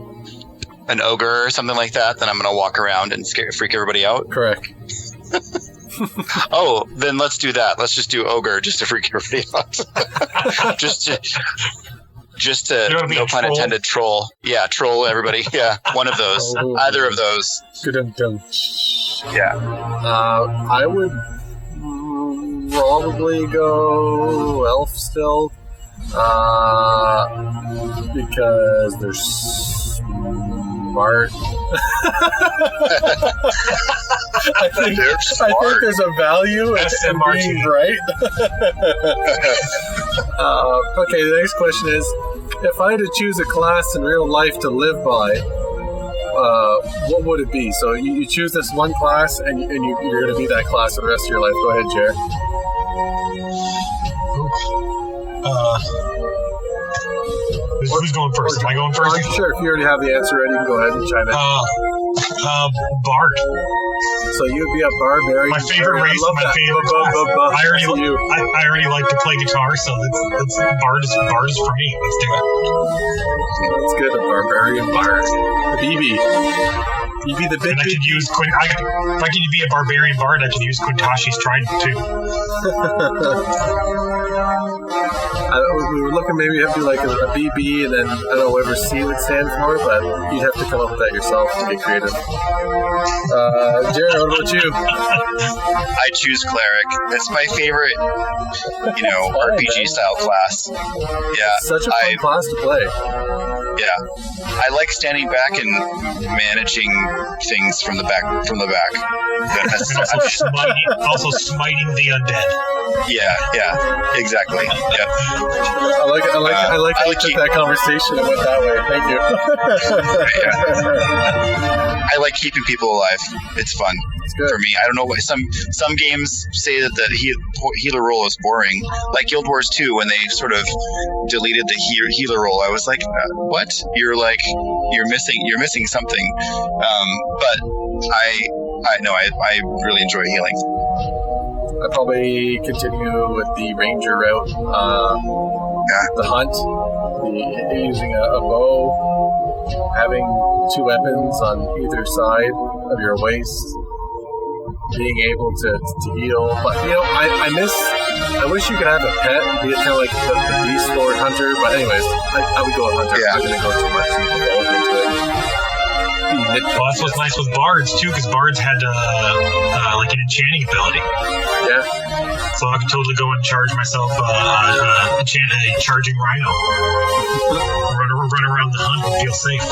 an ogre or something like that, then I'm gonna walk around and freak everybody out. Correct. Oh, then let's do that. Let's just do ogre just to freak everybody out. just to no pun intended, troll. Yeah, troll everybody. Yeah, one of those. Either of those. Yeah. I would probably go elf still, because they're smart. I think there's a value in being right. Okay, the next question is, if I had to choose a class in real life to live by, what would it be? So you choose this one class, and you're going to be that class for the rest of your life. Go ahead, Jer. Who's going first? Am I going first? Sure, if you already have the answer ready, you can go ahead and chime in. Bard. So you'd be a barbarian. My favorite race, my favorite class. I already like to play guitar, so that's Bard is for me. Let's do it. That's good, a barbarian bard. BB. You'd be the big. And I could use if I could be a barbarian bard, I could use Quintashi's trident too. We were looking, maybe you have to do like a BB, and then I don't know whatever C would stand for, but you'd have to come up with that yourself to get creative. Jared, what about you? I choose cleric. It's my favorite, RPG style class. Yeah, such a fun class to play. Yeah, I like standing back and managing things from the back. Also smiting the undead. Yeah, exactly. Yeah. I like how you took that conversation and went that way. Thank you. I like keeping people alive. It's fun for me. I don't know why some games say that the healer role is boring. Like Guild Wars 2, when they sort of deleted the healer role, I was like, what? You're missing something. But I really enjoy healing. I'd probably continue with the ranger route. The hunt, using a bow, having two weapons on either side of your waist, being able to heal. But I wish you could have a pet, be it kind of like the beast lord hunter. But anyways, I would go with hunter. I'm not going to go too much into it. Well, that's what's nice with bards too, because bards had like an enchanting ability. Yeah. So I could totally go and charge myself a charging rhino. Run around the hunt and feel safe.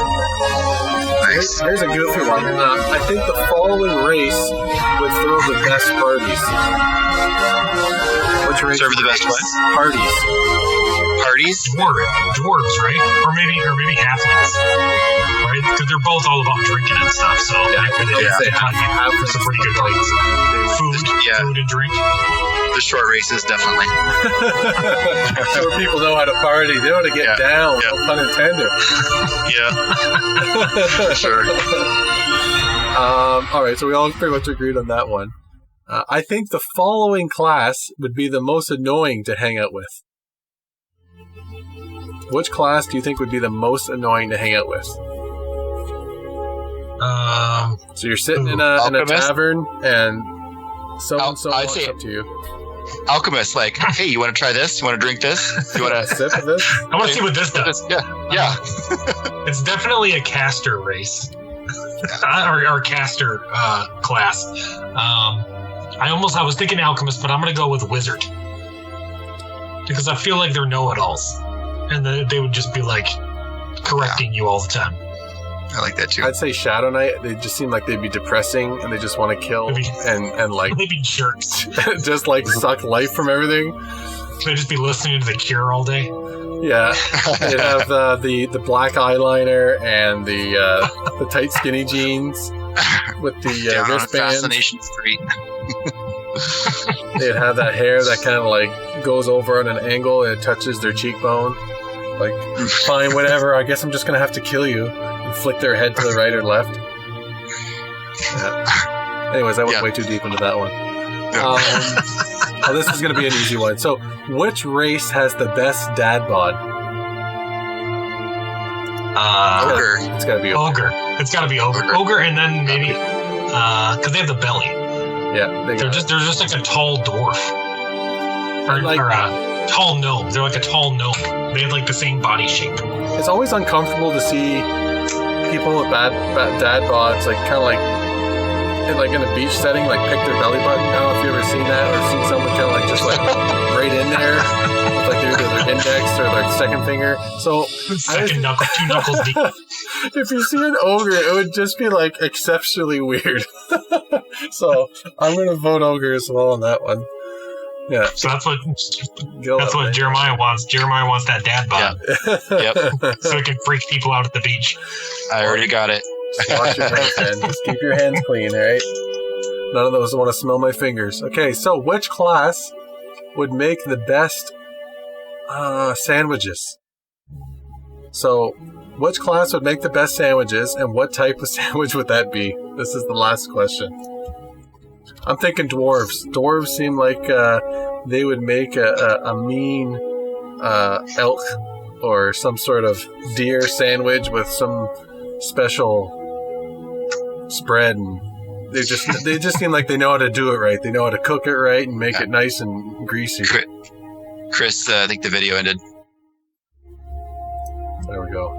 Nice. Here's a goofy one. I think the following race would throw the best parties. Which race? Serve the best what? Parties. Parties? Dwarves, right? Or maybe halflings, right? Because they're both all about drinking and stuff. So they have some pretty good plates. Food and drink. The short races, definitely. Sure, people know how to party. They know how to get down. No pun intended. Yeah. For sure. All right, so we all pretty much agreed on that one. I think the following class would be the most annoying to hang out with. Which class do you think would be the most annoying to hang out with? So you're sitting in a tavern, and so-and-so walks up to you. Alchemist, like, hey, you want to try this? You want to drink this? You want to sip of this? I want to see what this does. Yeah. It's definitely a caster race. or caster class. I was thinking alchemist, but I'm going to go with wizard. Because I feel like they're know-it-alls. And they would just be like correcting you all the time. I like that too. I'd say Shadow Knight. They just seem like they'd be depressing, and they just want to kill and like they'd be jerks. just like suck life from everything. Can I just be listening to The Cure all day? Yeah, they'd have the black eyeliner and the tight skinny jeans with the wristbands. Fascination Street. They'd have that hair that kind of like goes over on an angle and it touches their cheekbone. Like, fine, whatever. I guess I'm just gonna have to kill you and flick their head to the right or left. Yeah. Anyways, I went way too deep into that one. This is going to be an easy one. So, which race has the best dad bod? Ogre. It's got to be ogre. It's got to be ogre. Ogre, and then maybe because they have the belly. Yeah, they're just like a tall dwarf or a tall gnome. They're like a tall gnome. They have like the same body shape. It's always uncomfortable to see people with bad dad bods, like kind of like in a beach setting, like pick their belly button. I don't know if you've ever seen that or seen someone kind of like just like right in there with like their index or their second finger. So two knuckles deep. If you see an ogre, it would just be like exceptionally weird. So I'm gonna vote ogre as well on that one. Yeah. So that's what Jeremiah wants. Jeremiah wants that dad bod. Yeah. Yep. So he can freak people out at the beach. I already got it. Just wash your hands, man. Just keep your hands clean, all right? None of those want to smell my fingers. Okay, so which class would make the best sandwiches? So, which class would make the best sandwiches, and what type of sandwich would that be? This is the last question. I'm thinking dwarves. Dwarves seem like they would make a mean elk or some sort of deer sandwich with some special spread, and they just seem like they know how to do it right. They know how to cook it right and make it nice and greasy. Chris, I think the video ended. There we go.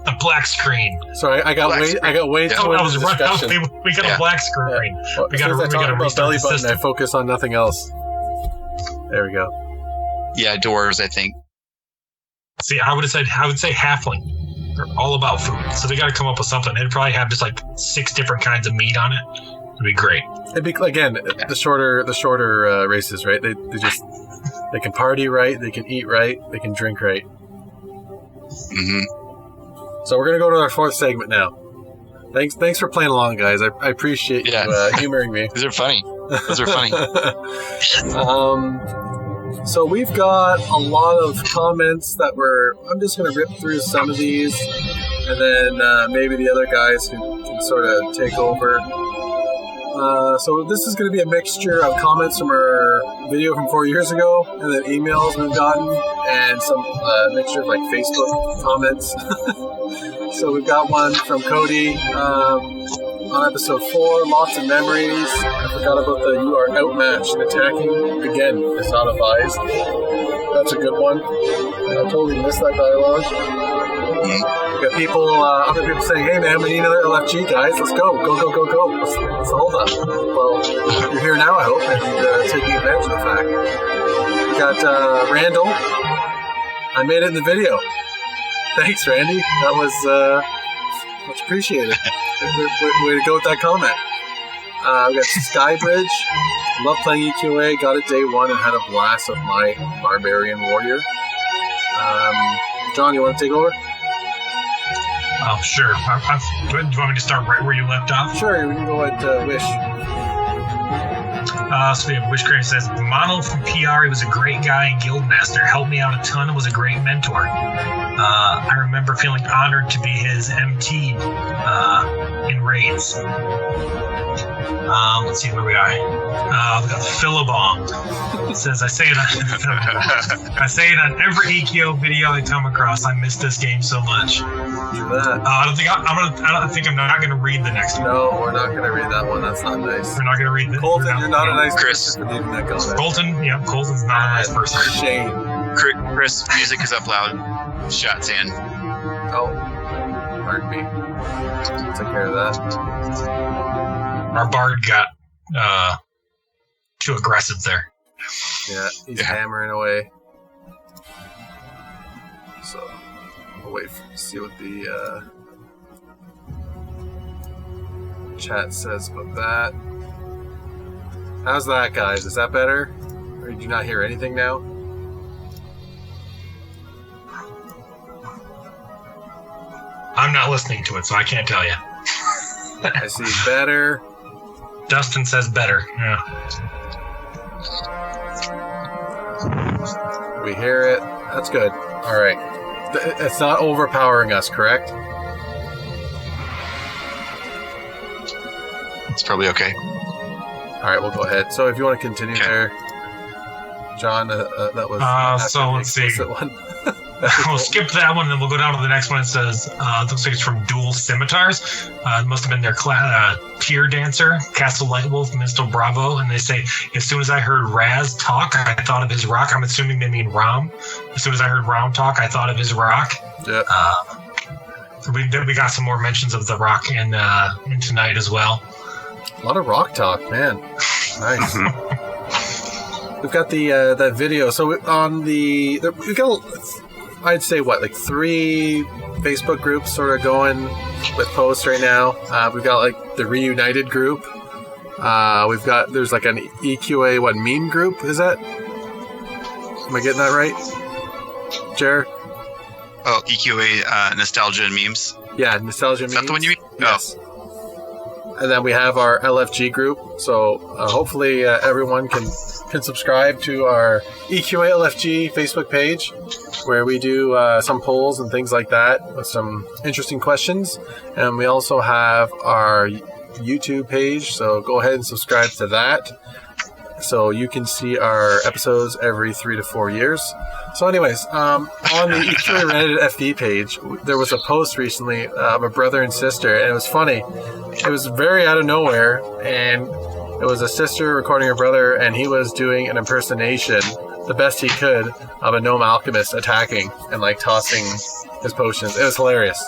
A black screen. Sorry, I got way too into the discussion. We got a black screen. Yeah. Well, we got to restart belly the button. system. I focus on nothing else. There we go. Yeah, dwarves, I think. See, I would say halfling. They're all about food, so they got to come up with something. They'd probably have just like 6 different kinds of meat on it. It'd be great. It'd be again the shorter races, right? They can party right, they can eat right, they can drink right. Mm-hmm. So we're gonna go to our 4th segment now. Thanks for playing along, guys. I appreciate you humoring me. Those are funny. So we've got a lot of comments that I'm just going to rip through some of these, and then maybe the other guys can sort of take over. So this is going to be a mixture of comments from our video from 4 years ago, and then emails we've gotten, and some mixture of like Facebook comments. So we've got one from Cody on episode 4, lots of memories. I forgot about the you are outmatched attacking. Again, it's not advised. That's a good one. I totally missed that dialogue. We got other people saying, hey man, we need another LFG, guys. Let's go. Go. What's the hold up? Well, you're here now, I hope, and taking advantage of the fact. We got Randall. I made it in the video. Thanks, Randy. That was much appreciated. Way to go with that comment. We got Skybridge. Love playing EQA. Got it day 1 and had a blast with my Barbarian Warrior. John, you want to take over? Oh, sure. Do you want me to start right where you left off? Sure, we can go at Wish. So we have Wish Crane says, Mono from PR, he was a great guy and guildmaster, helped me out a ton and was a great mentor. I remember feeling honored to be his MT in raids. Let's see where we are. We got Philibong. It says, I say it on every EQO video I come across. I miss this game so much. I think I'm not gonna read the next one. No, we're not gonna read that one. That's not nice. We're not gonna read that. Colton, you're not a nice Chris. person for leaving that comment. Colton's not a nice person. Shame. Chris, music is up loud. Shots in. Oh, pardon me. Take care of that. Our bard got too aggressive there. Yeah, he's hammering away. So we'll wait to see what the chat says about that. How's that, guys? Is that better? Or do you not hear anything now? I'm not listening to it, so I can't tell you. I see better. Dustin says better. Yeah. We hear it. That's good. All right. It's not overpowering us, correct? It's probably okay. All right, we'll go ahead. So if you want to continue there, John, that was so let's see. One. We'll skip that one, and then we'll go down to the next one. It says, it looks like it's from Dual Scimitars. It must have been their tier dancer, Castle Lightwolf, Minstrel Bravo. And they say, as soon as I heard Raz talk, I thought of his rock. I'm assuming they mean Ram. As soon as I heard Ram talk, I thought of his rock. Yeah. We got some more mentions of the rock in tonight as well. A lot of rock talk, man. Nice. We've got that video. So on we've got, I'd say, like 3 Facebook groups sort of going with posts right now. We've got like the Reunited group. There's like an EQA meme group. Is that? Am I getting that right, Jer? Oh, EQA nostalgia and memes. Yeah, nostalgia memes. Is that the one you mean? Yes. Oh. And then we have our LFG group. So hopefully everyone can subscribe to our EQA LFG Facebook page, where we do some polls and things like that with some interesting questions. And we also have our YouTube page, so go ahead and subscribe to that, so you can see our episodes every 3 to 4 years. So anyways, on the EQA Reddit FB page, there was a post recently of a brother and sister, and it was funny. It was very out of nowhere, and it was a sister recording her brother, and he was doing an impersonation, the best he could, of a gnome alchemist attacking and like tossing his potions. It was hilarious.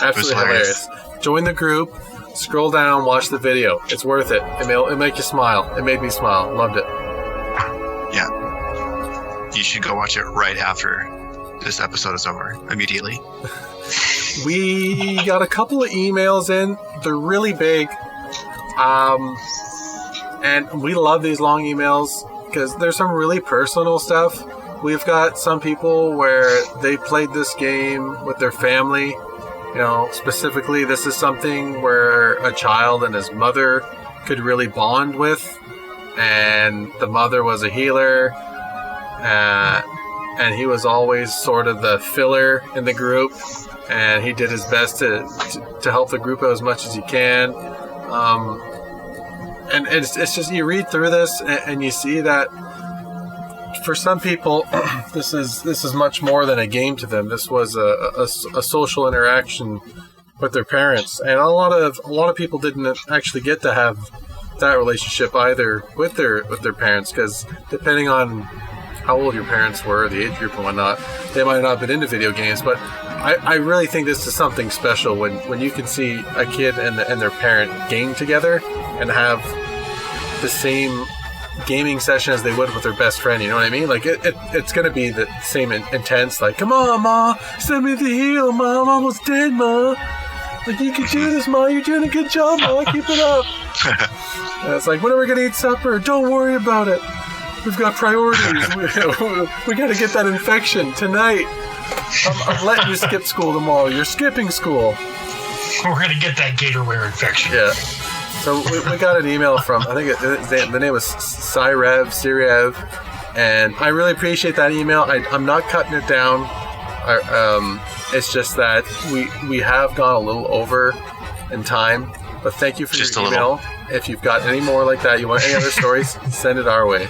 Absolutely hilarious. Join the group, scroll down, watch the video. It's worth it. It'll make you smile. It made me smile. Loved it. Yeah. You should go watch it right after this episode is over. Immediately. We got a couple of emails in. They're really big. And we love these long emails because there's some really personal stuff. We've got some people where they played this game with their family. You know, specifically, this is something where a child and his mother could really bond with. And the mother was a healer. And he was always sort of the filler in the group. And he did his best to help the group out as much as he can. And it's just, you read through this and you see that for some people, this is much more than a game to them. This was a social interaction with their parents, and a lot of people didn't actually get to have that relationship either with their parents, because depending on how old your parents were, the age group and whatnot, they might not have been into video games. But I really think this is something special when you can see a kid and their parent game together and have the same gaming session as they would with their best friend. You know what I mean? Like it's going to be the same intense, like, come on, Ma, send me the heal, Ma, I'm almost dead, Ma. Like, you can do this, Ma, you're doing a good job, Ma, keep it up. And it's like, when are we going to eat supper? Don't worry about it. We've got priorities. We got to get that infection tonight. I'm letting you skip school tomorrow. You're skipping school. We're going to get that gatorware infection. Yeah. So we got an email from, I think the name was Sirev, and I really appreciate that email. I'm not cutting it down. It's just that we have gone a little over in time, but thank you for your email. If you've got any more like that, you want any other stories, send it our way.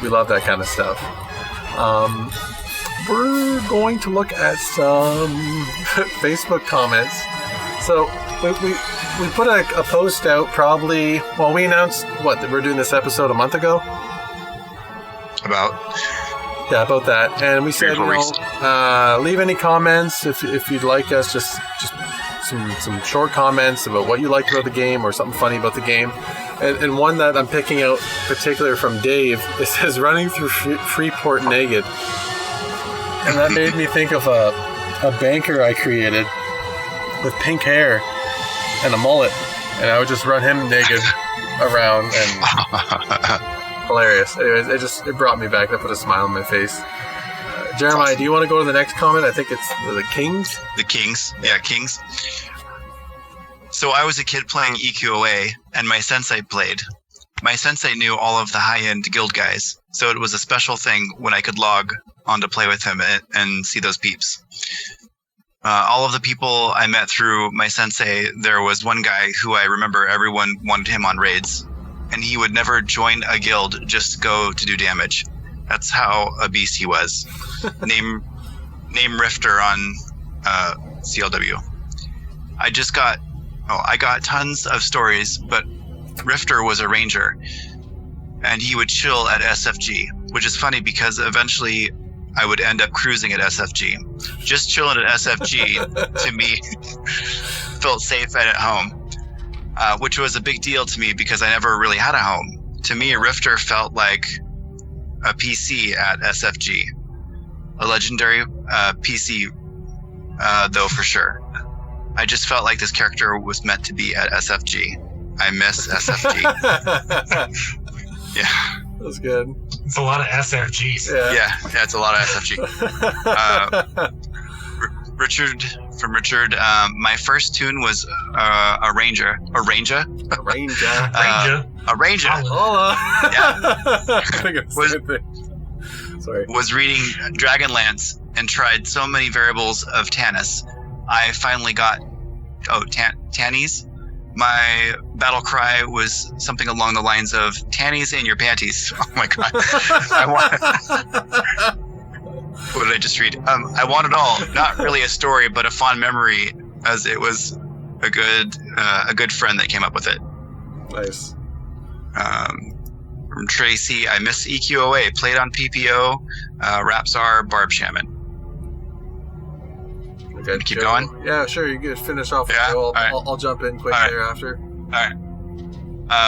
We love that kind of stuff. We're going to look at some Facebook comments. So we put a post out probably, well, we announced, that we're doing this episode a month ago? About that. And we said, leave any comments if you'd like us, just some short comments about what you liked about the game or something funny about the game. And one that I'm picking out particular from Dave, it says running through Freeport naked. And that made me think of a banker I created with pink hair and a mullet, and I would just run him naked around, and Hilarious. Anyways, it brought me back. That put a smile on my face. Jeremiah, do you want to go to the next comment? I think it's the Kings. The Kings. Yeah, Kings. So I was a kid playing EQOA, and my sensei played. My sensei knew all of the high-end guild guys, so it was a special thing when I could log on to play with him and see those peeps. All of the people I met through my sensei, there was one guy who I remember everyone wanted him on raids, and he would never join a guild, just go to do damage. That's how a beast he was. Name Rifter on CLW. I got tons of stories, but Rifter was a ranger, and he would chill at SFG, which is funny because eventually I would end up cruising at SFG. Just chilling at SFG, to me, felt safe and at home, which was a big deal to me because I never really had a home. To me, Rifter felt like a PC at SFG. A legendary PC, though, for sure. I just felt like this character was meant to be at SFG. I miss SFG. Yeah. That's good. It's a lot of SFGs. Yeah, it's a lot of SFG. Richard, my first tune was a ranger. A ranger? A ranger. A ranger. Hola. Yeah. I think it's the same thing. Sorry. Was reading Dragonlance and tried so many variables of Tannis. I finally got Tannies. My battle cry was something along the lines of "Tannies in your panties." Oh my god! What did I just read? I want it all. Not really a story, but a fond memory, as it was a good friend that came up with it. Nice. From Tracy, I miss EQOA. Played on PPO, Rapsar, Barb Shaman. Okay, keep Joe. going? Yeah, sure. You can finish off with Joe. I'll jump in quick thereafter. All right.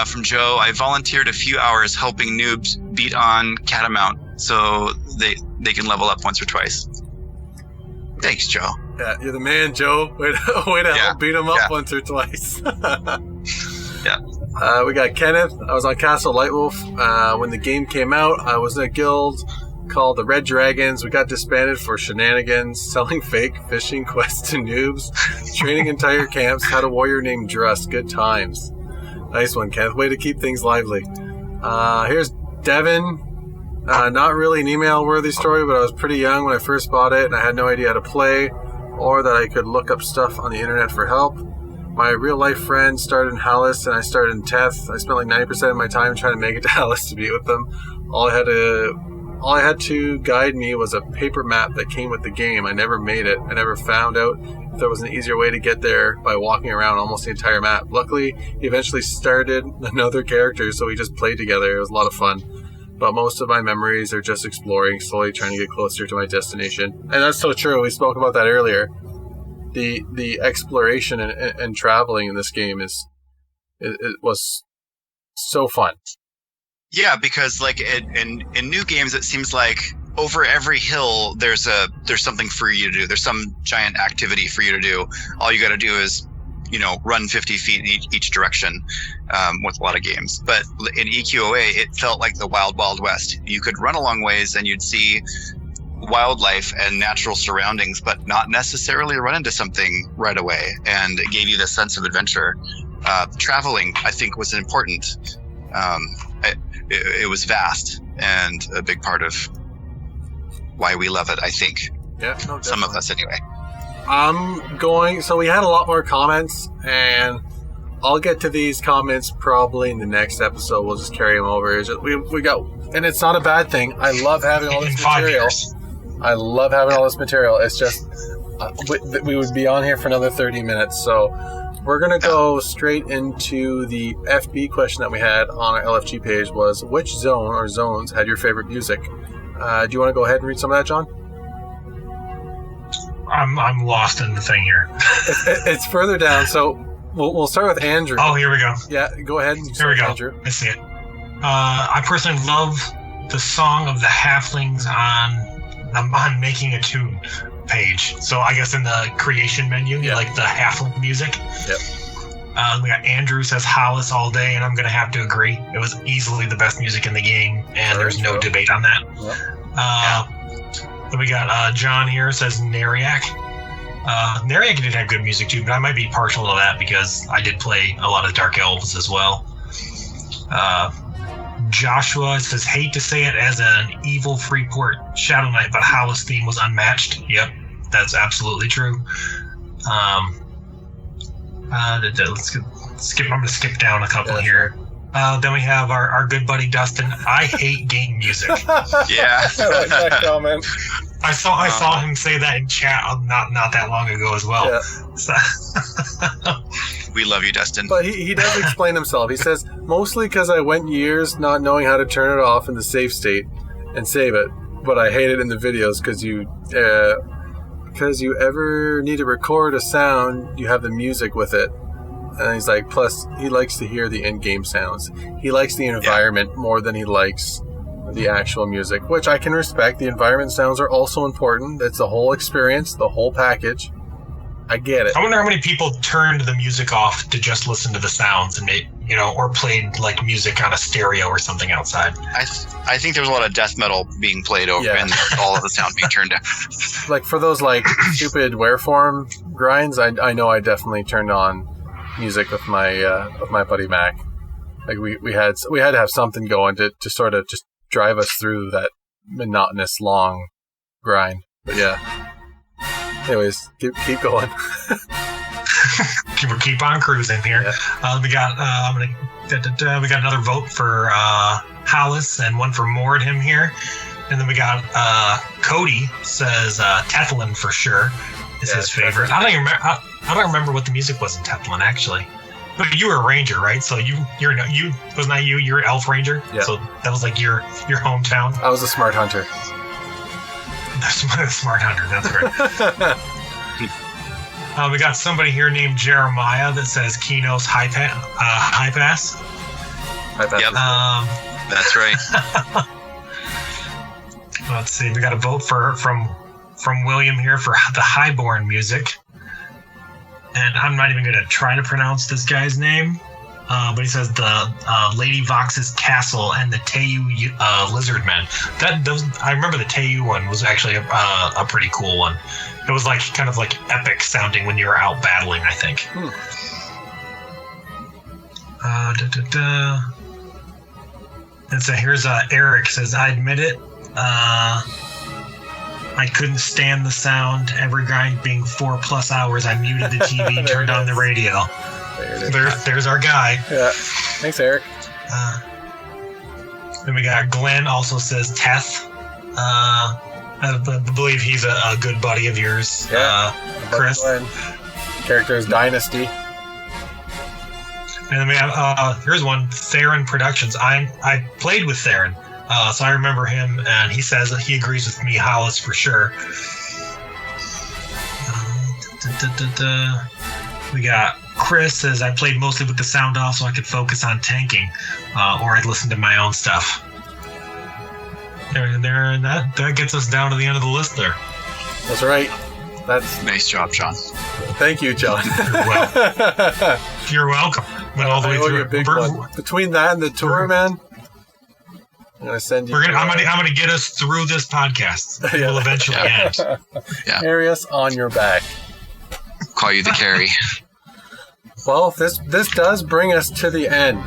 From Joe, I volunteered a few hours helping noobs beat on Catamount so they can level up once or twice. Thanks, Joe. Yeah, you're the man, Joe. Way to help beat them up once or twice. Yeah. We got Kenneth. I was on Castle Lightwolf. When the game came out, I was in a guild called the Red Dragons. We got disbanded for shenanigans, selling fake fishing quests to noobs, training entire camps, had a warrior named Drust. Good times. Nice one, Kenneth. Way to keep things lively. Here's Devin. Not really an email-worthy story, but I was pretty young when I first bought it, and I had no idea how to play, or that I could look up stuff on the internet for help. My real-life friend started in Hallis, and I started in Teth. I spent like 90% of my time trying to make it to Hallis to be with them. All I had to guide me was a paper map that came with the game. I never made it. I never found out if there was an easier way to get there by walking around almost the entire map. Luckily, he eventually started another character, so we just played together. It was a lot of fun. But most of my memories are just exploring, slowly trying to get closer to my destination. And that's so true. We spoke about that earlier. The exploration and traveling in this game it was so fun. Yeah, because like in new games, it seems like over every hill there's something for you to do. There's some giant activity for you to do. All you got to do is, run 50 feet in each direction with a lot of games. But in EQOA, it felt like the wild, wild west. You could run a long ways and you'd see wildlife and natural surroundings, but not necessarily run into something right away. And it gave you this sense of adventure. Traveling, I think, was important. It was vast and a big part of why we love it, I think. Yeah, no, some of us anyway. So we had a lot more comments, and I'll get to these comments probably in the next episode. We'll just carry them over. We got, and it's not a bad thing. I love having all this material. It's just we would be on here for another 30 minutes, so we're going to go straight into the FB question that we had on our LFG page was, which zone or zones had your favorite music? Do you want to go ahead and read some of that, John? I'm lost in the thing here. It's further down, so we'll start with Andrew. Oh, here we go. Yeah, go ahead. Here we go. Andrew. I see it. I personally love the song of the halflings on Making a Tune page. So I guess in the creation menu, like the halfling music. Yep. We got Andrew says Hollis all day, and I'm going to have to agree. It was easily the best music in the game, and there's no debate on that. Then we got John here says Nariak. Nariak did have good music too, but I might be partial to that because I did play a lot of Dark Elves as well. Joshua says, hate to say it as an evil Freeport Shadow Knight, but Hollis' theme was unmatched. Yep, that's absolutely true. Let's skip. I'm going to skip down a couple here. Then we have our good buddy Dustin. I hate game music. Yeah. I like that comment. I saw him say that in chat not that long ago as well. Yeah. So We love you, Dustin. But he does explain himself. He says, mostly because I went years not knowing how to turn it off in the save state and save it, but I hate it in the videos because you ever need to record a sound, you have the music with it. And he's like, plus he likes to hear the in-game sounds. He likes the environment more than he likes the actual music, which I can respect. The environment sounds are also important. It's the whole experience, the whole package. I get it. I wonder how many people turned the music off to just listen to the sounds and or played like music on a stereo or something outside. I think there was a lot of death metal being played over and all of the sound being turned down. Like for those like stupid Wereform grinds, I know I definitely turned on music with my buddy Mac. Like we had to have something going to sort of just drive us through that monotonous long grind. But yeah. Anyways, keep going. Keep on cruising here. Yeah. We got we got another vote for Hollis and one for Mordhim here, and then we got Cody says Teflon for sure is his favorite. I don't remember what the music was in Teflon actually. But you were a ranger, right? So you're wasn't that you? You're elf ranger. Yeah. So that was like your hometown. I was a smart hunter. Smart hunter. That's right. We got somebody here named Jeremiah that says Kino's high pass. Yep. That's right. Let's see. We got a vote from William here for the Highborn music. And I'm not even going to try to pronounce this guy's name, but he says the Lady Vox's Castle and the Teu Lizardmen. I remember the Teu one was actually a pretty cool one. It was like kind of like epic sounding when you were out battling, I think. And so here's Eric says, I admit it. I couldn't stand the sound. Every grind being 4+ hours, I muted the TV, turned on the radio. There's our guy. Yeah. Thanks, Eric. Then we got Glenn also says Teth. I believe he's a good buddy of yours. Yeah. Chris. Character is Dynasty. And then we have here's one, Theron Productions. I played with Theron. So I remember him, and he says that he agrees with me, Hollis, for sure. We got Chris says, I played mostly with the sound off so I could focus on tanking, or I'd listen to my own stuff. And that gets us down to the end of the list there. That's right. That's nice job, John. Thank you, John. You're welcome. Went all the way through it. Between that and the tour, man. I'm gonna send you. I'm gonna get us through this podcast. It will eventually end. Yeah. Carry us on your back. Call you the carry. Well, this does bring us to the end.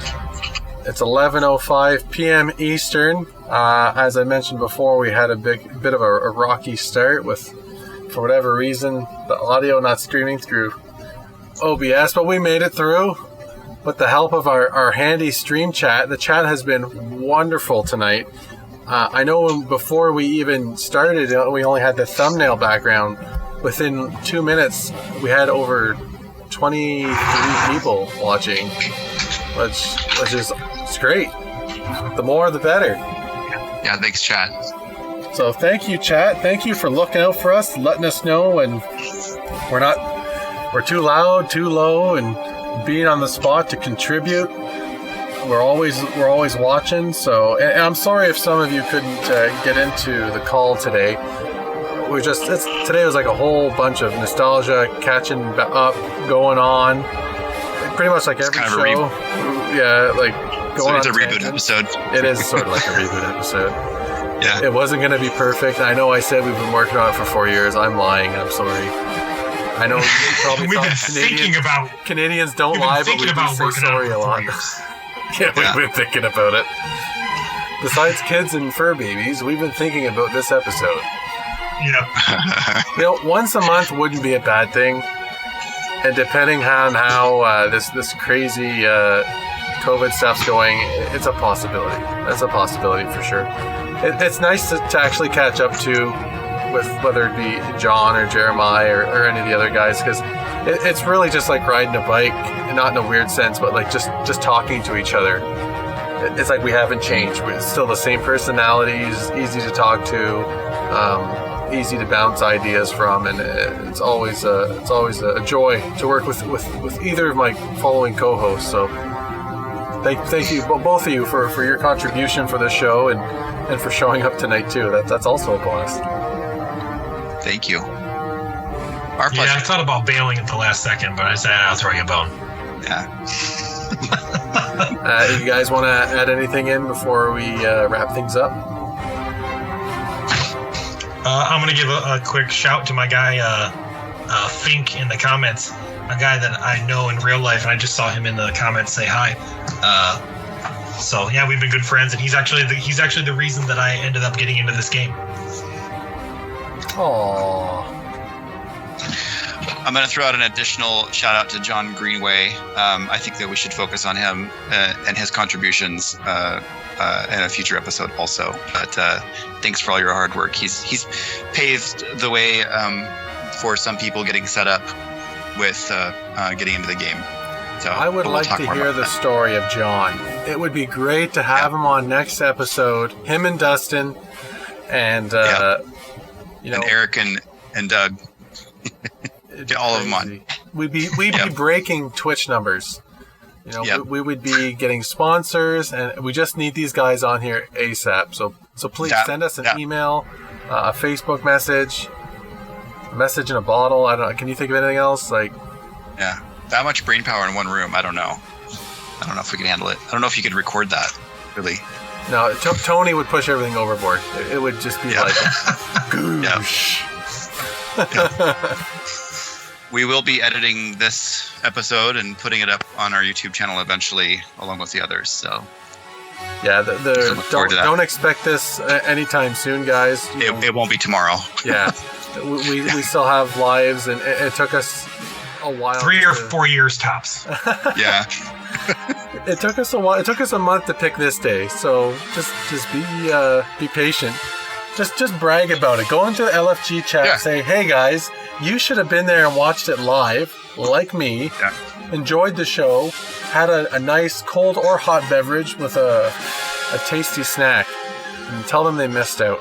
It's 11:05 p.m. Eastern. As I mentioned before, we had a bit of a rocky start with, for whatever reason, the audio not streaming through OBS, but we made it through. With the help of our handy stream chat, the chat has been wonderful tonight. I know before we even started, we only had the thumbnail background. Within 2 minutes, we had over 23 people watching, which is it's great. The more, the better. Yeah, thanks, chat. So thank you, chat. Thank you for looking out for us, letting us know when we're too loud, too low, and being on the spot to contribute. We're always watching. So, and I'm sorry if some of you couldn't get into the call today. Today was like a whole bunch of nostalgia catching up going on. pretty much like every kind of show. Yeah, like going it's on a reboot tangents. episode. It is sort of like a reboot episode. Yeah. It wasn't going to be perfect. I know I said we've been working on it for 4 years. I'm lying. I'm sorry. I know you probably We've thought been thinking about Canadians don't we've been lie, but thinking we do about say working on sorry it a for 4 lot. years. Yeah, we've been thinking about it. Besides kids and fur babies, we've been thinking about this episode. Yep. Once a month wouldn't be a bad thing, and depending on how this crazy COVID stuff's going, it's a possibility. That's a possibility for sure. It's nice to actually catch up to, with whether it be John or Jeremiah or any of the other guys, because it's really just like riding a bike, not in a weird sense, but like just talking to each other. It's like we haven't changed. We're still the same personalities, easy to talk to, easy to bounce ideas from, and it's always a joy to work with either of my following co-hosts. So thank you both of you for your contribution for this show and for showing up tonight too. That's also a blast. Thank you. Our pleasure. Yeah, I thought about bailing at the last second, but I said I'll throw you a bone. Yeah. You guys want to add anything in before we wrap things up? I'm going to give a quick shout to my guy, Fink, in the comments. A guy that I know in real life, and I just saw him in the comments say hi. So yeah, we've been good friends, and he's actually the reason that I ended up getting into this game. Aww. I'm going to throw out an additional shout out to John Greenway. I think that we should focus on him and his contributions in a future episode also. But thanks for all your hard work. He's paved the way for some people getting set up with getting into the game. So I would like to hear the story of John. It would be great to have him on next episode. Him and Dustin, and and Eric and Doug. Get all of them on. We'd be breaking Twitch numbers. We would be getting sponsors, and we just need these guys on here ASAP. So please send us an email, a Facebook message, a message in a bottle. I don't know. Can you think of anything else? That much brain power in one room. I don't know if we can handle it. I don't know if you could record that. Really. No, Tony would push everything overboard. It would just be like, goosh. We will be editing this episode and putting it up on our YouTube channel eventually, along with the others. So, yeah, don't expect this anytime soon, guys. It won't be tomorrow. Yeah, we still have lives, and it took us a while. 3 or 4 years tops. Yeah. It took us a while. It took us a month to pick this day. So just be patient. Just brag about it. Go into the LFG chat and say, hey guys, you should have been there and watched it live, like me. Yeah. Enjoyed the show, had a nice cold or hot beverage with a tasty snack, and tell them they missed out.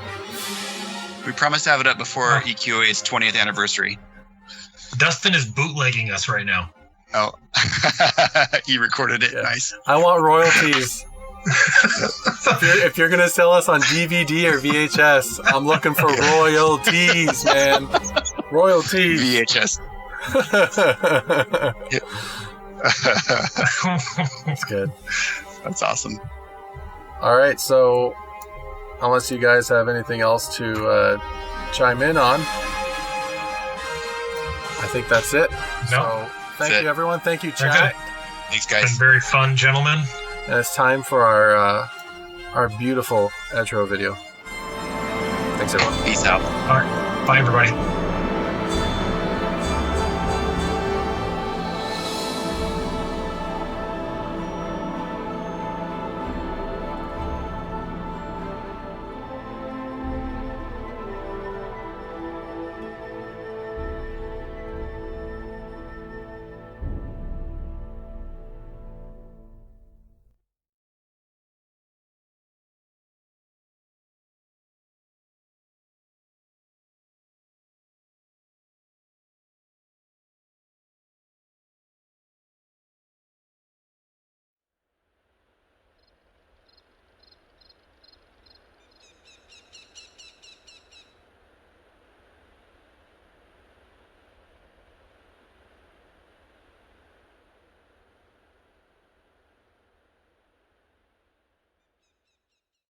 We promise to have it up before EQOA's 20th anniversary. Dustin is bootlegging us right now. Oh, he recorded it. Yeah. Nice. I want royalties. If you're gonna sell us on DVD or VHS, I'm looking for royalties, man. Royalties. VHS. That's good. That's awesome. All right, so unless you guys have anything else to chime in on, I think that's it. No. So thank you, everyone. Thank you, chat. Thanks, guys. It's been very fun, gentlemen. And it's time for our beautiful outro video. Thanks, everyone. Peace out. All right. Bye, everybody.